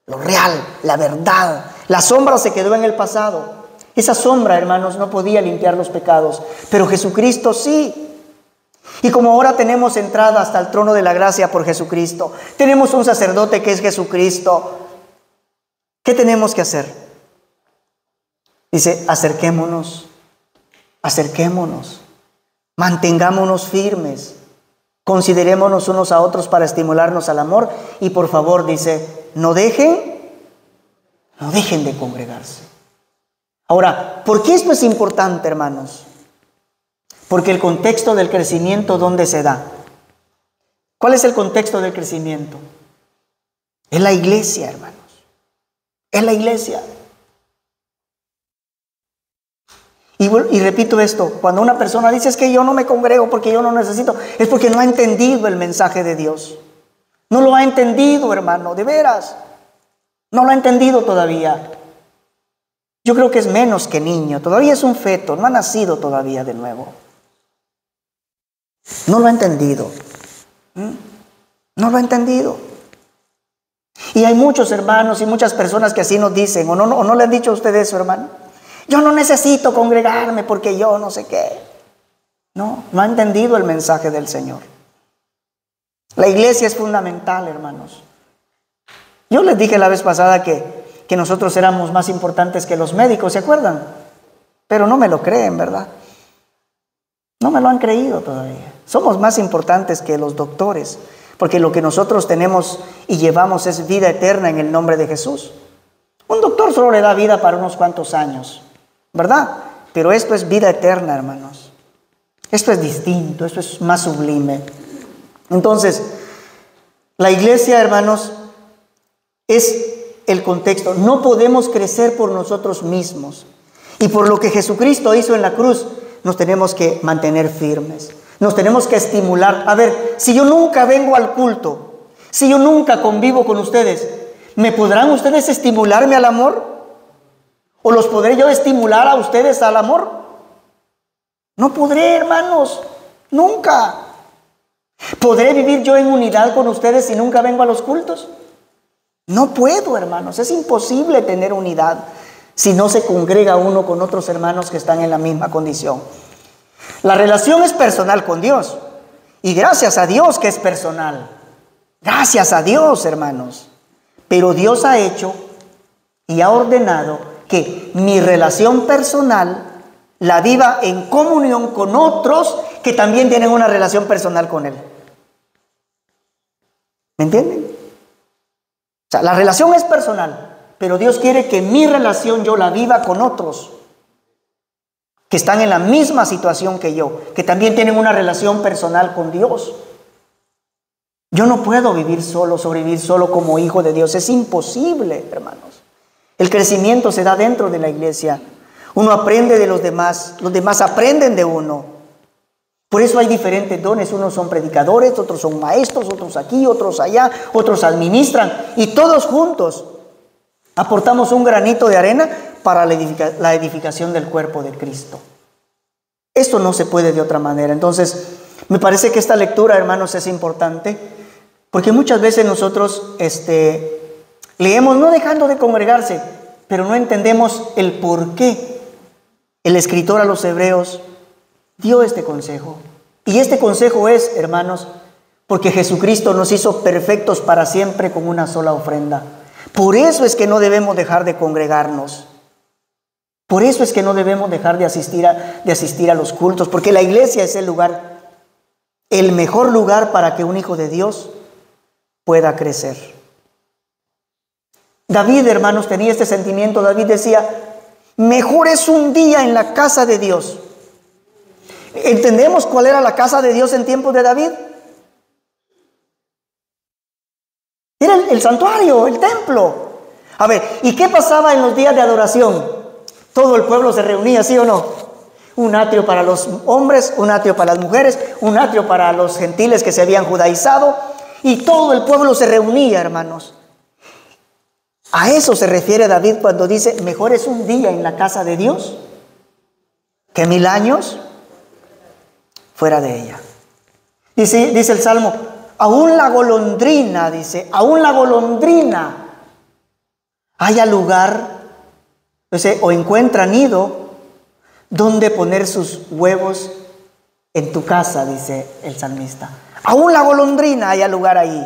lo real, la verdad. La sombra se quedó en el pasado. Esa sombra, hermanos, no podía limpiar los pecados, pero Jesucristo sí. Y como ahora tenemos entrada hasta el trono de la gracia por Jesucristo, tenemos un sacerdote que es Jesucristo, ¿qué tenemos que hacer? Dice, acerquémonos, mantengámonos firmes, considerémonos unos a otros para estimularnos al amor y por favor, dice, no dejen de congregarse. Ahora, ¿por qué esto es importante, hermanos? Porque el contexto del crecimiento, ¿dónde se da? ¿Cuál es el contexto del crecimiento? Es la iglesia, hermanos. Es la iglesia. Y repito esto, cuando una persona dice es que yo no me congrego porque yo no necesito, es porque no ha entendido el mensaje de Dios. No lo ha entendido, hermano, de veras. No lo ha entendido todavía. Yo creo que es menos que niño, todavía es un feto, no ha nacido todavía de nuevo. No lo ha entendido. No lo ha entendido. Y hay muchos hermanos y muchas personas que así nos dicen, o no le han dicho a usted eso, hermano. Yo no necesito congregarme porque yo no sé qué. No ha entendido el mensaje del Señor. La iglesia es fundamental, hermanos. Yo les dije la vez pasada que nosotros éramos más importantes que los médicos, ¿se acuerdan? Pero no me lo creen, ¿verdad? No me lo han creído todavía. Somos más importantes que los doctores, porque lo que nosotros tenemos y llevamos es vida eterna en el nombre de Jesús. Un doctor solo le da vida para unos cuantos años, ¿verdad? Pero esto es vida eterna, hermanos. Esto es distinto, esto es más sublime. Entonces, la iglesia, hermanos, es el contexto. No podemos crecer por nosotros mismos. Y por lo que Jesucristo hizo en la cruz, nos tenemos que mantener firmes. Nos tenemos que estimular. A ver, si yo nunca vengo al culto, si yo nunca convivo con ustedes, ¿me podrán ustedes estimularme al amor? ¿O los podré yo estimular a ustedes al amor? No podré, hermanos. Nunca. ¿Podré vivir yo en unidad con ustedes si nunca vengo a los cultos? No puedo, hermanos, es imposible tener unidad si no se congrega uno con otros hermanos que están en la misma condición. La relación es personal con Dios, y gracias a Dios que es personal. Gracias a Dios, hermanos. Pero Dios ha hecho y ha ordenado que mi relación personal la viva en comunión con otros que también tienen una relación personal con Él. ¿Me entienden? O sea, la relación es personal, pero Dios quiere que mi relación yo la viva con otros que están en la misma situación que yo, que también tienen una relación personal con Dios. Yo no puedo vivir solo, sobrevivir solo como hijo de Dios. Es imposible, hermanos. El crecimiento se da dentro de la iglesia. Uno aprende de los demás aprenden de uno. Por eso hay diferentes dones. Unos son predicadores, otros son maestros, otros aquí, otros allá, otros administran. Y todos juntos aportamos un granito de arena para la edificación del cuerpo de Cristo. Esto no se puede de otra manera. Entonces, me parece que esta lectura, hermanos, es importante, porque muchas veces nosotros leemos no dejando de congregarse, pero no entendemos el por qué el escritor a los hebreos dio este consejo. Y este consejo es, hermanos, porque Jesucristo nos hizo perfectos para siempre con una sola ofrenda. Por eso es que no debemos dejar de congregarnos. Por eso es que no debemos dejar de asistir a los cultos, porque la iglesia es el lugar, el mejor lugar para que un hijo de Dios pueda crecer. David, hermanos, tenía este sentimiento. David decía, mejor es un día en la casa de Dios. ¿Entendemos cuál era la casa de Dios en tiempos de David? Era el santuario, el templo. A ver, ¿y qué pasaba en los días de adoración? Todo el pueblo se reunía, ¿sí o no? Un atrio para los hombres, un atrio para las mujeres, un atrio para los gentiles que se habían judaizado, y todo el pueblo se reunía, hermanos. A eso se refiere David cuando dice, mejor es un día en la casa de Dios que 1000 años fuera de ella. Dice el Salmo, aún la golondrina, dice, aún la golondrina haya lugar, o encuentra nido donde poner sus huevos en tu casa, dice el salmista. Aún la golondrina haya lugar ahí.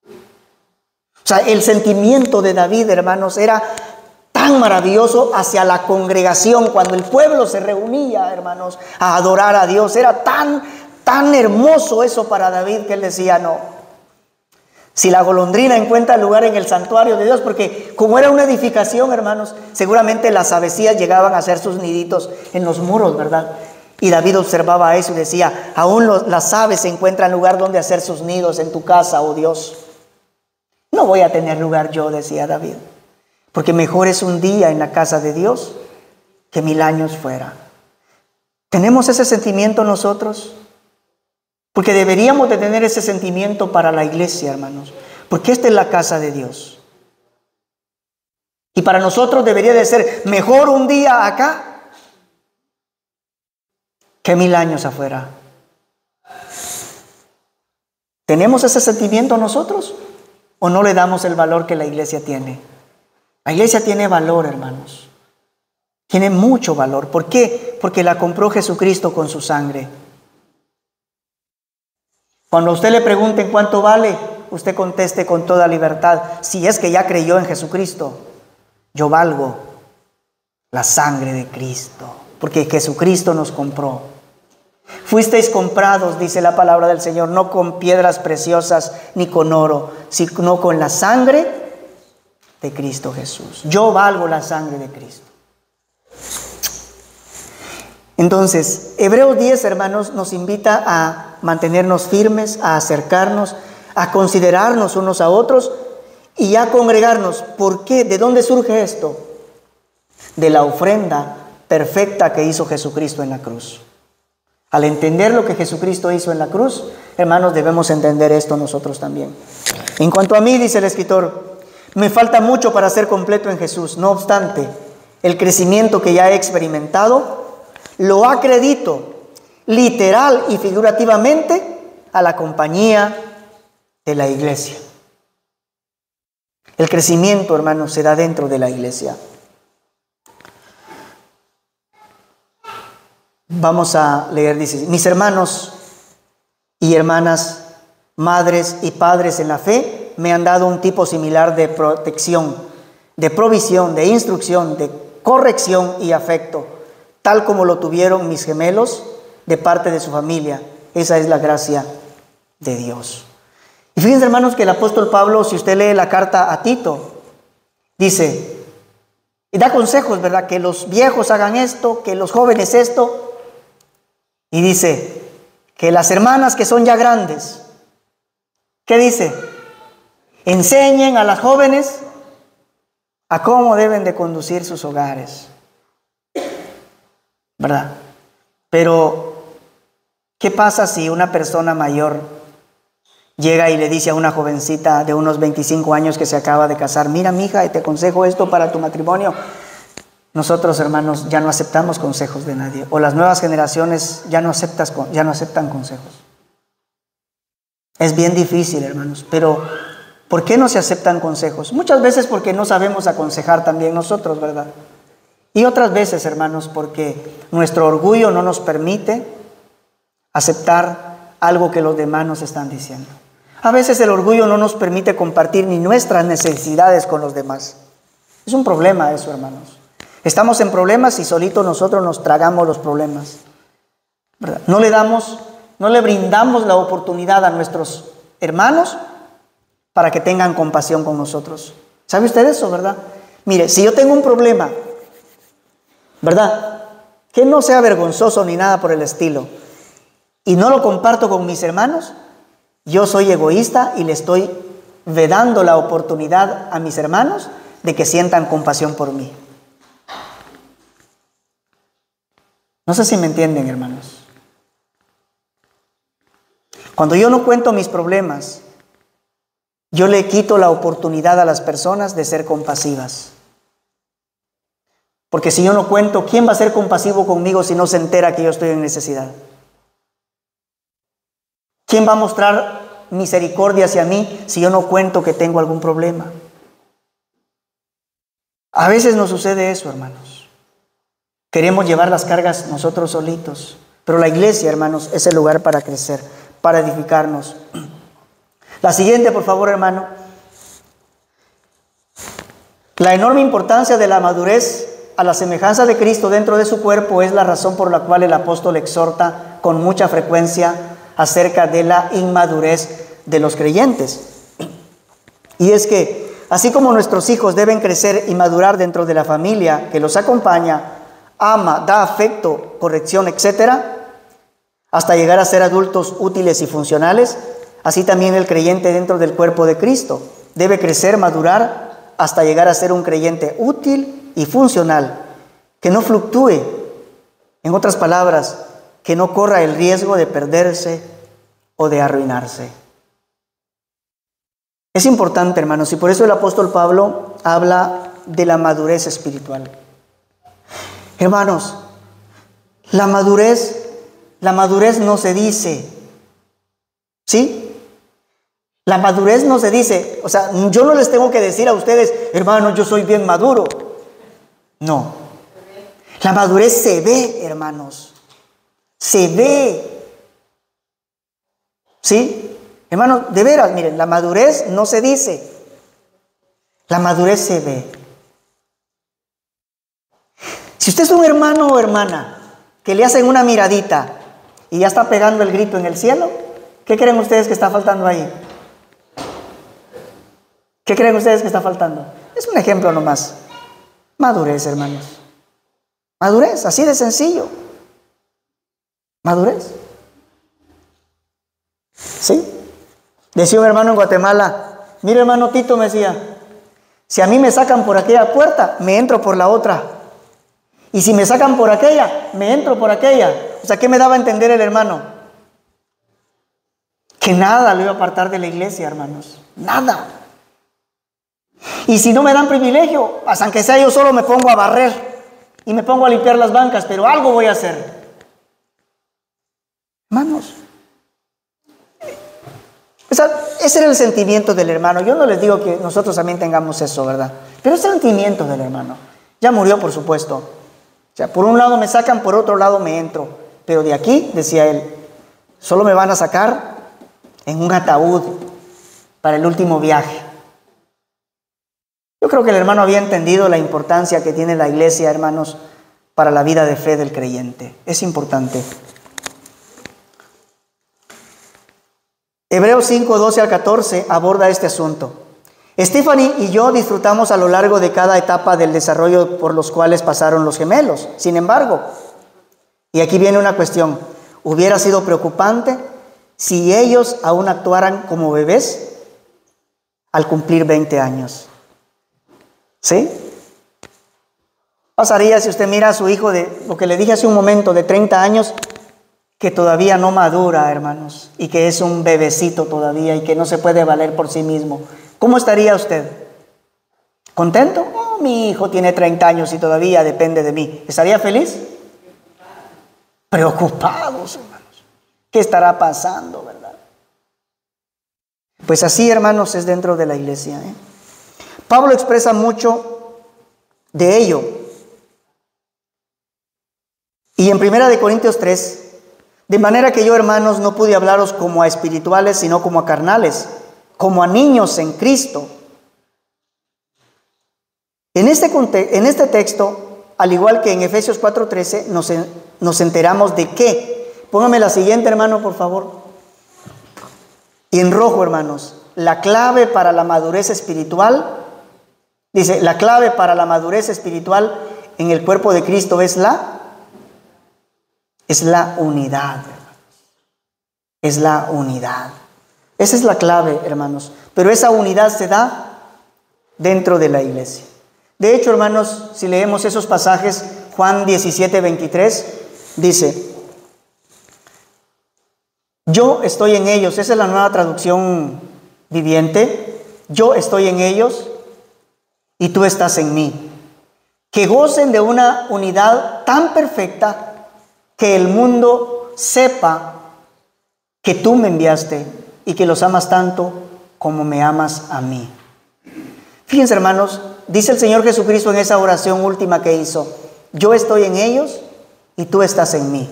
O sea, el sentimiento de David, hermanos, era tan maravilloso hacia la congregación. Cuando el pueblo se reunía, hermanos, a adorar a Dios, era tan hermoso eso para David que él decía, no. Si la golondrina encuentra lugar en el santuario de Dios, porque como era una edificación, hermanos, seguramente las avecillas llegaban a hacer sus niditos en los muros, ¿verdad? Y David observaba eso y decía, aún las aves encuentran lugar donde hacer sus nidos en tu casa, oh Dios. No voy a tener lugar yo, decía David, porque mejor es un día en la casa de Dios que 1000 años fuera. ¿Tenemos ese sentimiento nosotros? Porque deberíamos de tener ese sentimiento para la iglesia, hermanos, porque esta es la casa de Dios. Y para nosotros debería de ser mejor un día acá que 1000 años afuera. ¿Tenemos ese sentimiento nosotros o no le damos el valor que la iglesia tiene? La iglesia tiene valor, hermanos. Tiene mucho valor. ¿Por qué? Porque la compró Jesucristo con su sangre. Cuando a usted le pregunten cuánto vale, usted conteste con toda libertad, si es que ya creyó en Jesucristo, yo valgo la sangre de Cristo, porque Jesucristo nos compró. Fuisteis comprados, dice la palabra del Señor, no con piedras preciosas ni con oro, sino con la sangre de Cristo Jesús. Yo valgo la sangre de Cristo. Entonces, Hebreos 10, hermanos, nos invita a mantenernos firmes, a acercarnos, a considerarnos unos a otros y a congregarnos. ¿Por qué? ¿De dónde surge esto? De la ofrenda perfecta que hizo Jesucristo en la cruz. Al entender lo que Jesucristo hizo en la cruz, hermanos, debemos entender esto nosotros también. En cuanto a mí, dice el escritor, me falta mucho para ser completo en Jesús. No obstante, el crecimiento que ya he experimentado lo acredito literal y figurativamente a la compañía de la iglesia. El crecimiento, hermanos, se da dentro de la iglesia. Vamos a leer, dice: mis hermanos y hermanas, madres y padres en la fe, me han dado un tipo similar de protección, de provisión, de instrucción, de corrección y afecto, tal como lo tuvieron mis gemelos de parte de su familia. Esa es la gracia de Dios. Y fíjense, hermanos, que el apóstol Pablo, si usted lee la carta a Tito, dice, y da consejos, ¿verdad? Que los viejos hagan esto, que los jóvenes esto. Y dice que las hermanas que son ya grandes, ¿qué dice? Enseñen a las jóvenes a cómo deben de conducir sus hogares, ¿verdad? Pero, ¿qué pasa si una persona mayor llega y le dice a una jovencita de unos 25 años que se acaba de casar: mira, mija, y te aconsejo esto para tu matrimonio? Nosotros, hermanos, ya no aceptamos consejos de nadie, o las nuevas generaciones ya no aceptan consejos. Es bien difícil, hermanos, pero ¿por qué no se aceptan consejos? Muchas veces porque no sabemos aconsejar también nosotros, ¿verdad? Y otras veces, hermanos, porque nuestro orgullo no nos permite aceptar algo que los demás nos están diciendo. A veces el orgullo no nos permite compartir ni nuestras necesidades con los demás. Es un problema eso, hermanos. Estamos en problemas y solito nosotros nos tragamos los problemas, ¿verdad? No le brindamos la oportunidad a nuestros hermanos para que tengan compasión con nosotros. ¿Sabe usted eso, verdad? Mire, si yo tengo un problema, ¿verdad?, que no sea vergonzoso ni nada por el estilo, y no lo comparto con mis hermanos, yo soy egoísta y le estoy vedando la oportunidad a mis hermanos de que sientan compasión por mí. No sé si me entienden, hermanos. Cuando yo no cuento mis problemas, yo le quito la oportunidad a las personas de ser compasivas. Porque si yo no cuento, ¿quién va a ser compasivo conmigo si no se entera que yo estoy en necesidad? ¿Quién va a mostrar misericordia hacia mí si yo no cuento que tengo algún problema? A veces nos sucede eso, hermanos. Queremos llevar las cargas nosotros solitos, pero la iglesia, hermanos, es el lugar para crecer, para edificarnos. La siguiente, por favor, hermano. La enorme importancia de la madurez a la semejanza de Cristo dentro de su cuerpo es la razón por la cual el apóstol exhorta con mucha frecuencia acerca de la inmadurez de los creyentes. Y es que, así como nuestros hijos deben crecer y madurar dentro de la familia que los acompaña, ama, da afecto, corrección, etcétera, hasta llegar a ser adultos útiles y funcionales, así también el creyente dentro del cuerpo de Cristo debe crecer, madurar, hasta llegar a ser un creyente útil y funcional, que no fluctúe, en otras palabras, que no corra el riesgo de perderse o de arruinarse. Es importante, hermanos, y por eso el apóstol Pablo habla de la madurez espiritual. Hermanos, la madurez no se dice, ¿sí? La madurez no se dice, o sea, yo no les tengo que decir a ustedes, hermanos, yo soy bien maduro. No. La madurez se ve, hermanos. Se ve. ¿Sí? Hermanos, de veras, miren, la madurez no se dice. La madurez se ve. Si usted es un hermano o hermana que le hacen una miradita y ya está pegando el grito en el cielo, ¿qué creen ustedes que está faltando ahí? ¿Qué creen ustedes que está faltando? Es un ejemplo nomás. Madurez, hermanos. Madurez, así de sencillo. Madurez. ¿Sí? Decía un hermano en Guatemala, mire, hermano Tito, me decía, si a mí me sacan por aquella puerta, me entro por la otra. Y si me sacan por aquella, me entro por aquella. O sea, ¿qué me daba a entender el hermano? Que nada lo iba a apartar de la iglesia, hermanos. Nada. Y si no me dan privilegio, hasta aunque sea yo solo me pongo a barrer y me pongo a limpiar las bancas, pero algo voy a hacer. Hermanos, sea, ese era el sentimiento del hermano. Yo no les digo que nosotros también tengamos eso, ¿verdad? Pero es el sentimiento del hermano. Ya murió, por supuesto. O sea, por un lado me sacan, por otro lado me entro. Pero de aquí, decía él, solo me van a sacar en un ataúd para el último viaje. Yo creo que el hermano había entendido la importancia que tiene la iglesia, hermanos, para la vida de fe del creyente. Es importante. Hebreos 5, 12 al 14 aborda este asunto. Stephanie y yo disfrutamos a lo largo de cada etapa del desarrollo por los cuales pasaron los gemelos. Sin embargo, y aquí viene una cuestión, ¿hubiera sido preocupante si ellos aún actuaran como bebés al cumplir 20 años? ¿Sí? Pasaría si usted mira a su hijo de, lo que le dije hace un momento, de 30 años, que todavía no madura, hermanos, y que es un bebecito todavía y que no se puede valer por sí mismo. ¿Cómo estaría usted? ¿Contento? Oh, mi hijo tiene 30 años y todavía depende de mí. ¿Estaría feliz? Preocupados, hermanos. ¿Qué estará pasando, verdad? Pues así, hermanos, es dentro de la iglesia, ¿eh? Pablo expresa mucho de ello. Y en 1 Corintios 3, de manera que yo, hermanos, no pude hablaros como a espirituales, sino como a carnales, como a niños en Cristo. En este texto, al igual que en Efesios 4:13, nos enteramos de qué. Póngame la siguiente, hermano, por favor. Y en rojo, hermanos, la clave para la madurez espiritual. Dice, la clave para la madurez espiritual en el cuerpo de Cristo es la unidad. Es la unidad. Esa es la clave, hermanos. Pero esa unidad se da dentro de la iglesia. De hecho, hermanos, si leemos esos pasajes, Juan 17:23 dice, yo estoy en ellos. Esa es la nueva traducción viviente. Yo estoy en ellos y tú estás en mí. Que gocen de una unidad tan perfecta que el mundo sepa que tú me enviaste y que los amas tanto como me amas a mí. Fíjense, hermanos, dice el Señor Jesucristo en esa oración última que hizo, yo estoy en ellos y tú estás en mí.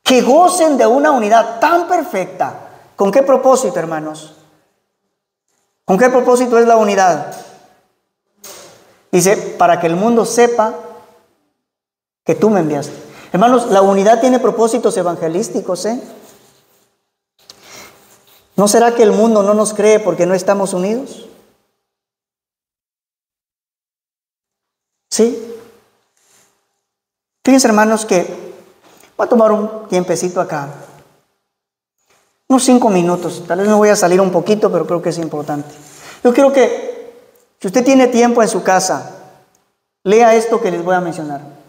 Que gocen de una unidad tan perfecta. ¿Con qué propósito, hermanos? ¿Con qué propósito es la unidad? Dice, para que el mundo sepa que tú me enviaste. Hermanos, la unidad tiene propósitos evangelísticos, ¿eh? ¿No será que el mundo no nos cree porque no estamos unidos? ¿Sí? Fíjense, hermanos, que voy a tomar un tiempecito acá. Unos 5 minutos. Tal vez me voy a salir un poquito, pero creo que es importante. Yo quiero que, si usted tiene tiempo en su casa, lea esto que les voy a mencionar.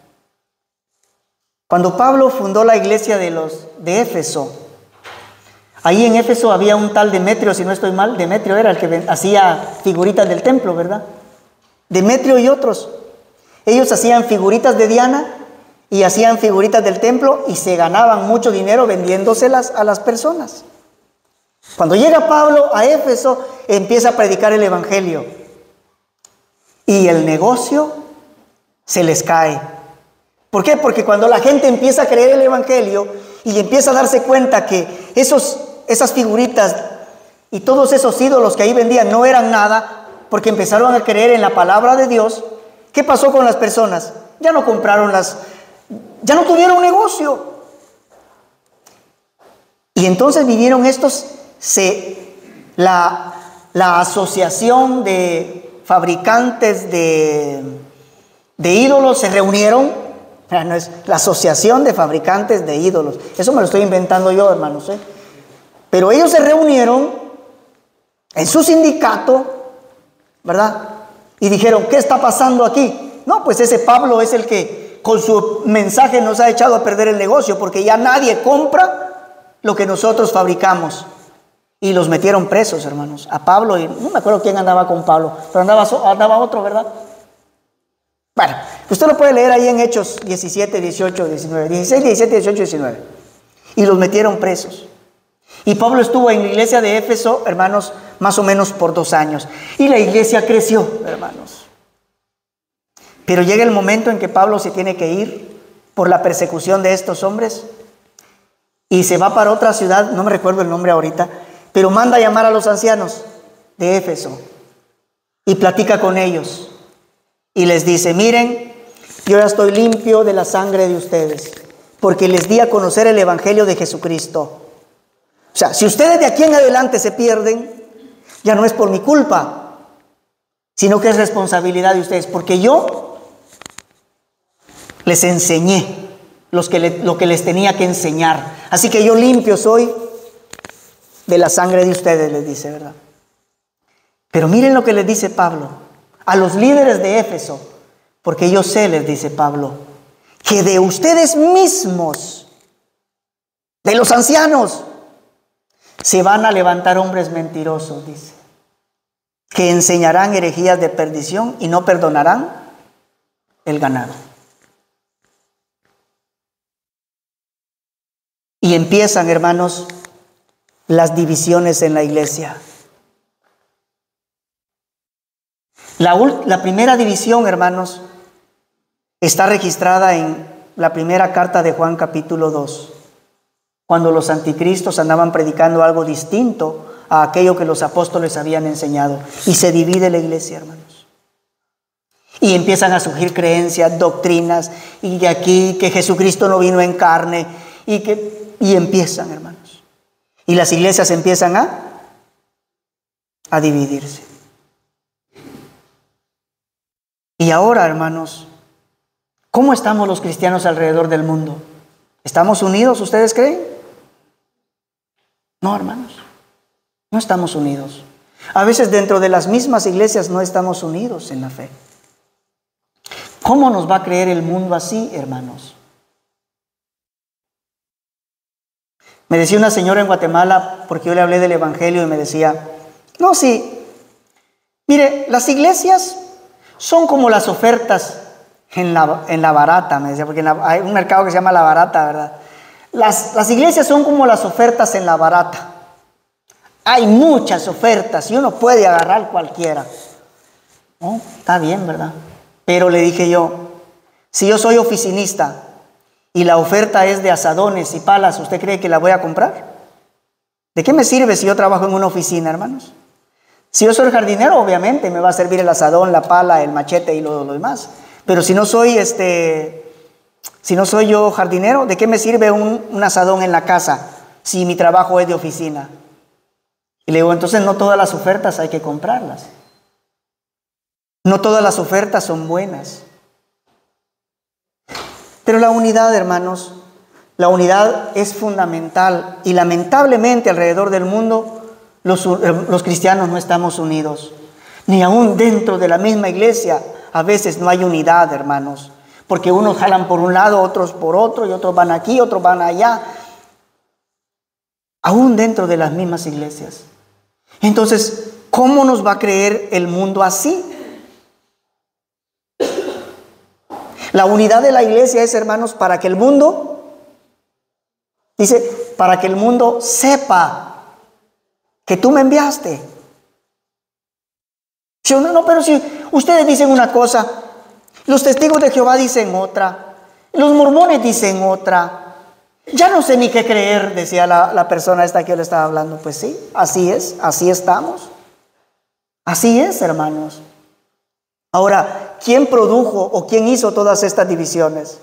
Cuando Pablo fundó la iglesia de Éfeso, ahí en Éfeso había un tal Demetrio, si no estoy mal. Demetrio era el que hacía figuritas del templo, ¿verdad? Demetrio y otros. Ellos hacían figuritas de Diana y hacían figuritas del templo y se ganaban mucho dinero vendiéndoselas a las personas. Cuando llega Pablo a Éfeso, empieza a predicar el evangelio y el negocio se les cae. ¿Por qué? Porque cuando la gente empieza a creer el evangelio y empieza a darse cuenta que esas figuritas y todos esos ídolos que ahí vendían no eran nada, porque empezaron a creer en la palabra de Dios, ¿qué pasó con las personas? Ya no compraron ya no tuvieron negocio. Y entonces vinieron la asociación de fabricantes de ídolos se reunieron. No es la asociación de fabricantes de ídolos. Eso me lo estoy inventando yo, hermanos, ¿eh? Pero ellos se reunieron en su sindicato, ¿verdad? Y dijeron, ¿qué está pasando aquí? No, pues ese Pablo es el que con su mensaje nos ha echado a perder el negocio, porque ya nadie compra lo que nosotros fabricamos. Y los metieron presos, hermanos, a Pablo, y no me acuerdo quién andaba con Pablo, pero andaba otro, ¿verdad? Bueno, usted lo puede leer ahí en Hechos 17, 18, 19, 16, 17, 18, 19. Y los metieron presos. Y Pablo estuvo en la iglesia de Éfeso, hermanos, más o menos por 2 años. Y la iglesia creció, hermanos. Pero llega el momento en que Pablo se tiene que ir por la persecución de estos hombres. Y se va para otra ciudad, no me recuerdo el nombre ahorita, pero manda a llamar a los ancianos de Éfeso. Y platica con ellos. Y les dice, miren, yo ya estoy limpio de la sangre de ustedes, porque les di a conocer el evangelio de Jesucristo. O sea, si ustedes de aquí en adelante se pierden, ya no es por mi culpa, sino que es responsabilidad de ustedes, porque yo les enseñé lo que les tenía que enseñar. Así que yo limpio soy de la sangre de ustedes, les dice, ¿verdad? Pero miren lo que les dice Pablo a los líderes de Éfeso, porque yo sé, les dice Pablo, que de ustedes mismos, de los ancianos, se van a levantar hombres mentirosos, dice, que enseñarán herejías de perdición y no perdonarán el ganado. Y empiezan, hermanos, las divisiones en la iglesia. La primera división, hermanos, está registrada en la primera carta de Juan capítulo 2, cuando los anticristos andaban predicando algo distinto a aquello que los apóstoles habían enseñado. Y se divide la iglesia, hermanos. Y empiezan a surgir creencias, doctrinas, y de aquí que Jesucristo no vino en carne, y empiezan, hermanos. Y las iglesias empiezan a dividirse. Y ahora, hermanos, ¿cómo estamos los cristianos alrededor del mundo? ¿Estamos unidos, ustedes creen? No, hermanos, no estamos unidos. A veces dentro de las mismas iglesias no estamos unidos en la fe. ¿Cómo nos va a creer el mundo así, hermanos? Me decía una señora en Guatemala, porque yo le hablé del evangelio, y me decía, no, sí, mire, las iglesias son como las ofertas en la barata, me decía, porque hay un mercado que se llama La Barata, ¿verdad? Las iglesias son como las ofertas en La Barata. Hay muchas ofertas y uno puede agarrar cualquiera. Oh, está bien, ¿verdad? Pero le dije yo, si yo soy oficinista y la oferta es de asadones y palas, ¿usted cree que la voy a comprar? ¿De qué me sirve si yo trabajo en una oficina, hermanos? Si yo soy el jardinero, obviamente me va a servir el asadón, la pala, el machete y lo demás. Pero si no soy yo jardinero, ¿de qué me sirve un asadón en la casa si mi trabajo es de oficina? Y le digo, entonces no todas las ofertas hay que comprarlas. No todas las ofertas son buenas. Pero la unidad, hermanos, la unidad es fundamental. Y lamentablemente alrededor del mundo los cristianos no estamos unidos. Ni aún dentro de la misma iglesia a veces no hay unidad, hermanos. Porque unos jalan por un lado, otros por otro, y otros van aquí, otros van allá. Aún dentro de las mismas iglesias. Entonces, ¿cómo nos va a creer el mundo así? La unidad de la iglesia es, hermanos, para que el mundo, dice, para que el mundo sepa que tú me enviaste. Si no, pero si ustedes dicen una cosa, los testigos de Jehová dicen otra, los mormones dicen otra, ya no sé ni qué creer, decía la persona esta que yo le estaba hablando. Pues sí, así es, así estamos. Así es, hermanos. Ahora, ¿quién produjo o quién hizo todas estas divisiones?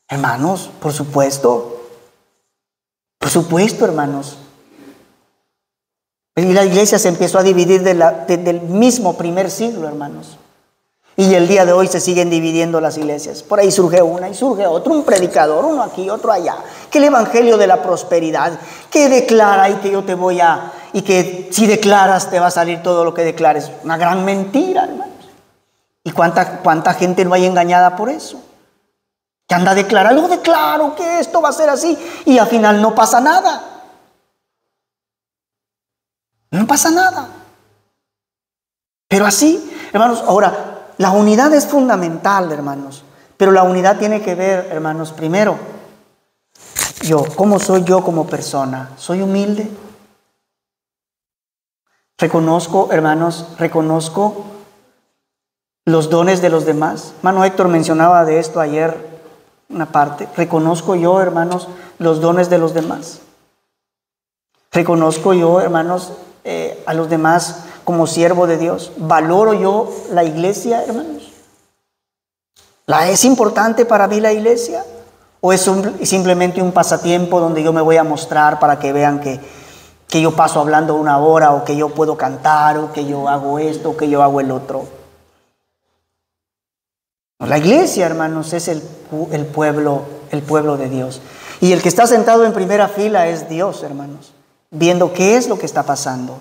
Hermanos, por supuesto, hermanos. Y la iglesia se empezó a dividir desde el mismo primer siglo, hermanos. Y el día de hoy se siguen dividiendo las iglesias. Por ahí surge una y surge otro, un predicador, uno aquí, otro allá. Que el evangelio de la prosperidad, que declara y que yo te voy y que si declaras te va a salir todo lo que declares. Una gran mentira, hermanos. ¿Y cuánta gente no hay engañada por eso? Que anda a declarar, yo declaro que esto va a ser así, y al final no pasa nada. No pasa nada. Pero así, hermanos, ahora, la unidad es fundamental, hermanos. Pero la unidad tiene que ver, hermanos, primero, ¿Cómo soy yo como persona? ¿Soy humilde? Reconozco, hermanos, reconozco los dones de los demás. Hermano Héctor mencionaba de esto ayer una parte. Reconozco yo, hermanos, los dones de los demás. Reconozco yo, hermanos, a los demás como siervo de Dios. Valoro yo la iglesia, hermanos. ¿Es importante para mí la iglesia? ¿O es simplemente un pasatiempo donde yo me voy a mostrar para que vean que yo paso hablando 1 hora, o que yo puedo cantar, o que yo hago esto, o que yo hago el otro? La iglesia, hermanos, es el pueblo de Dios. Y el que está sentado en primera fila es Dios, hermanos, viendo qué es lo que está pasando.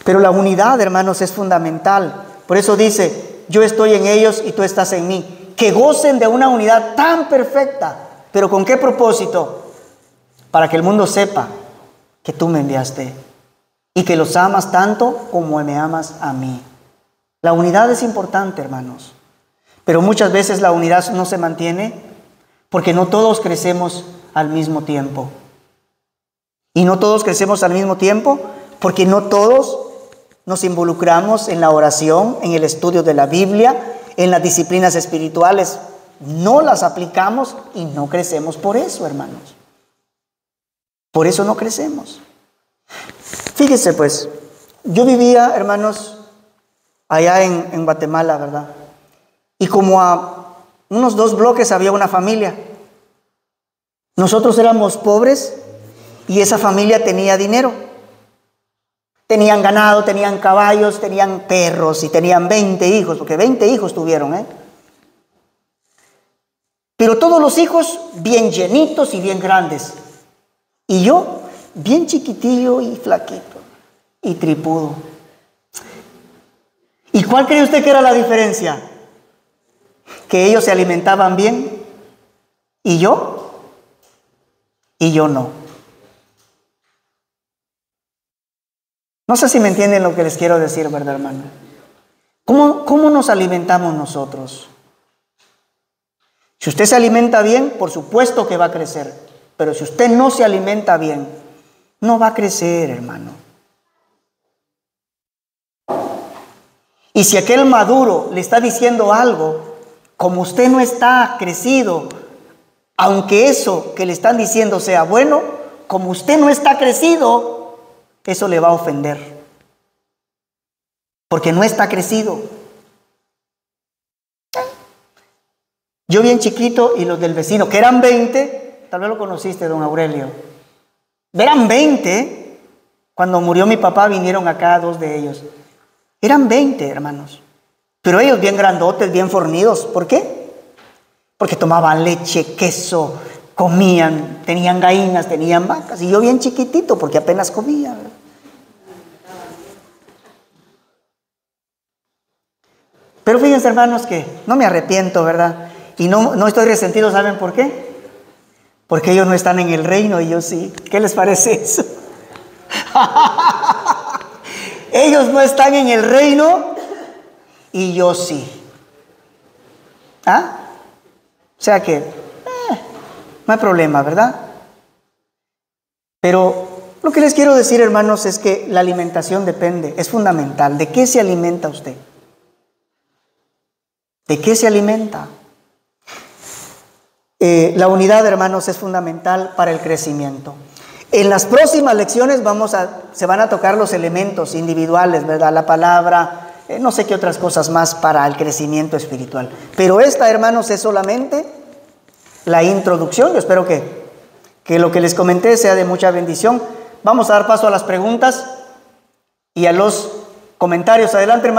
Pero la unidad, hermanos, es fundamental. Por eso dice, yo estoy en ellos y tú estás en mí. Que gocen de una unidad tan perfecta. ¿Pero con qué propósito? Para que el mundo sepa que tú me enviaste y que los amas tanto como me amas a mí. La unidad es importante, hermanos. Pero muchas veces la unidad no se mantiene porque no todos crecemos al mismo tiempo. Y no todos crecemos al mismo tiempo porque no todos nos involucramos en la oración, en el estudio de la Biblia, en las disciplinas espirituales. No las aplicamos y no crecemos por eso, hermanos. Por eso no crecemos. Fíjese pues, yo vivía, hermanos, allá en Guatemala, ¿verdad? Y como a unos 2 bloques había una familia. Nosotros éramos pobres y esa familia tenía dinero. Tenían ganado, tenían caballos, tenían perros y tenían 20 hijos, porque 20 hijos tuvieron, ¿eh? Pero todos los hijos bien llenitos y bien grandes. Y yo, bien chiquitillo y flaquito y tripudo. ¿Y cuál cree usted que era la diferencia? Que ellos se alimentaban bien y yo no. No sé si me entienden lo que les quiero decir, ¿verdad, hermano? ¿Cómo nos alimentamos nosotros? Si usted se alimenta bien, por supuesto que va a crecer. Pero si usted no se alimenta bien, no va a crecer, hermano. Y si aquel maduro le está diciendo algo, como usted no está crecido, aunque eso que le están diciendo sea bueno, como usted no está crecido, eso le va a ofender. Porque no está crecido. Yo bien chiquito y los del vecino, que eran 20, tal vez lo conociste, don Aurelio. Eran 20, cuando murió mi papá vinieron acá 2 de ellos. Eran 20, hermanos. Pero ellos bien grandotes, bien fornidos. ¿Por qué? Porque tomaban leche, queso, comían, tenían gallinas, tenían vacas. Y yo bien chiquitito, porque apenas comía, ¿verdad? Pero fíjense, hermanos, que no me arrepiento, ¿verdad? Y no estoy resentido, ¿saben por qué? Porque ellos no están en el reino y yo sí. ¿Qué les parece eso? Ellos no están en el reino y yo sí. ¿Ah? O sea que no hay problema, ¿verdad? Pero lo que les quiero decir, hermanos, es que la alimentación depende, es fundamental. ¿De qué se alimenta usted? ¿De qué se alimenta? La unidad, hermanos, es fundamental para el crecimiento. En las próximas lecciones se van a tocar los elementos individuales, ¿verdad? La palabra, no sé qué otras cosas más para el crecimiento espiritual. Pero esta, hermanos, es solamente la introducción. Yo espero que lo que les comenté sea de mucha bendición. Vamos a dar paso a las preguntas y a los comentarios. Adelante, hermanos.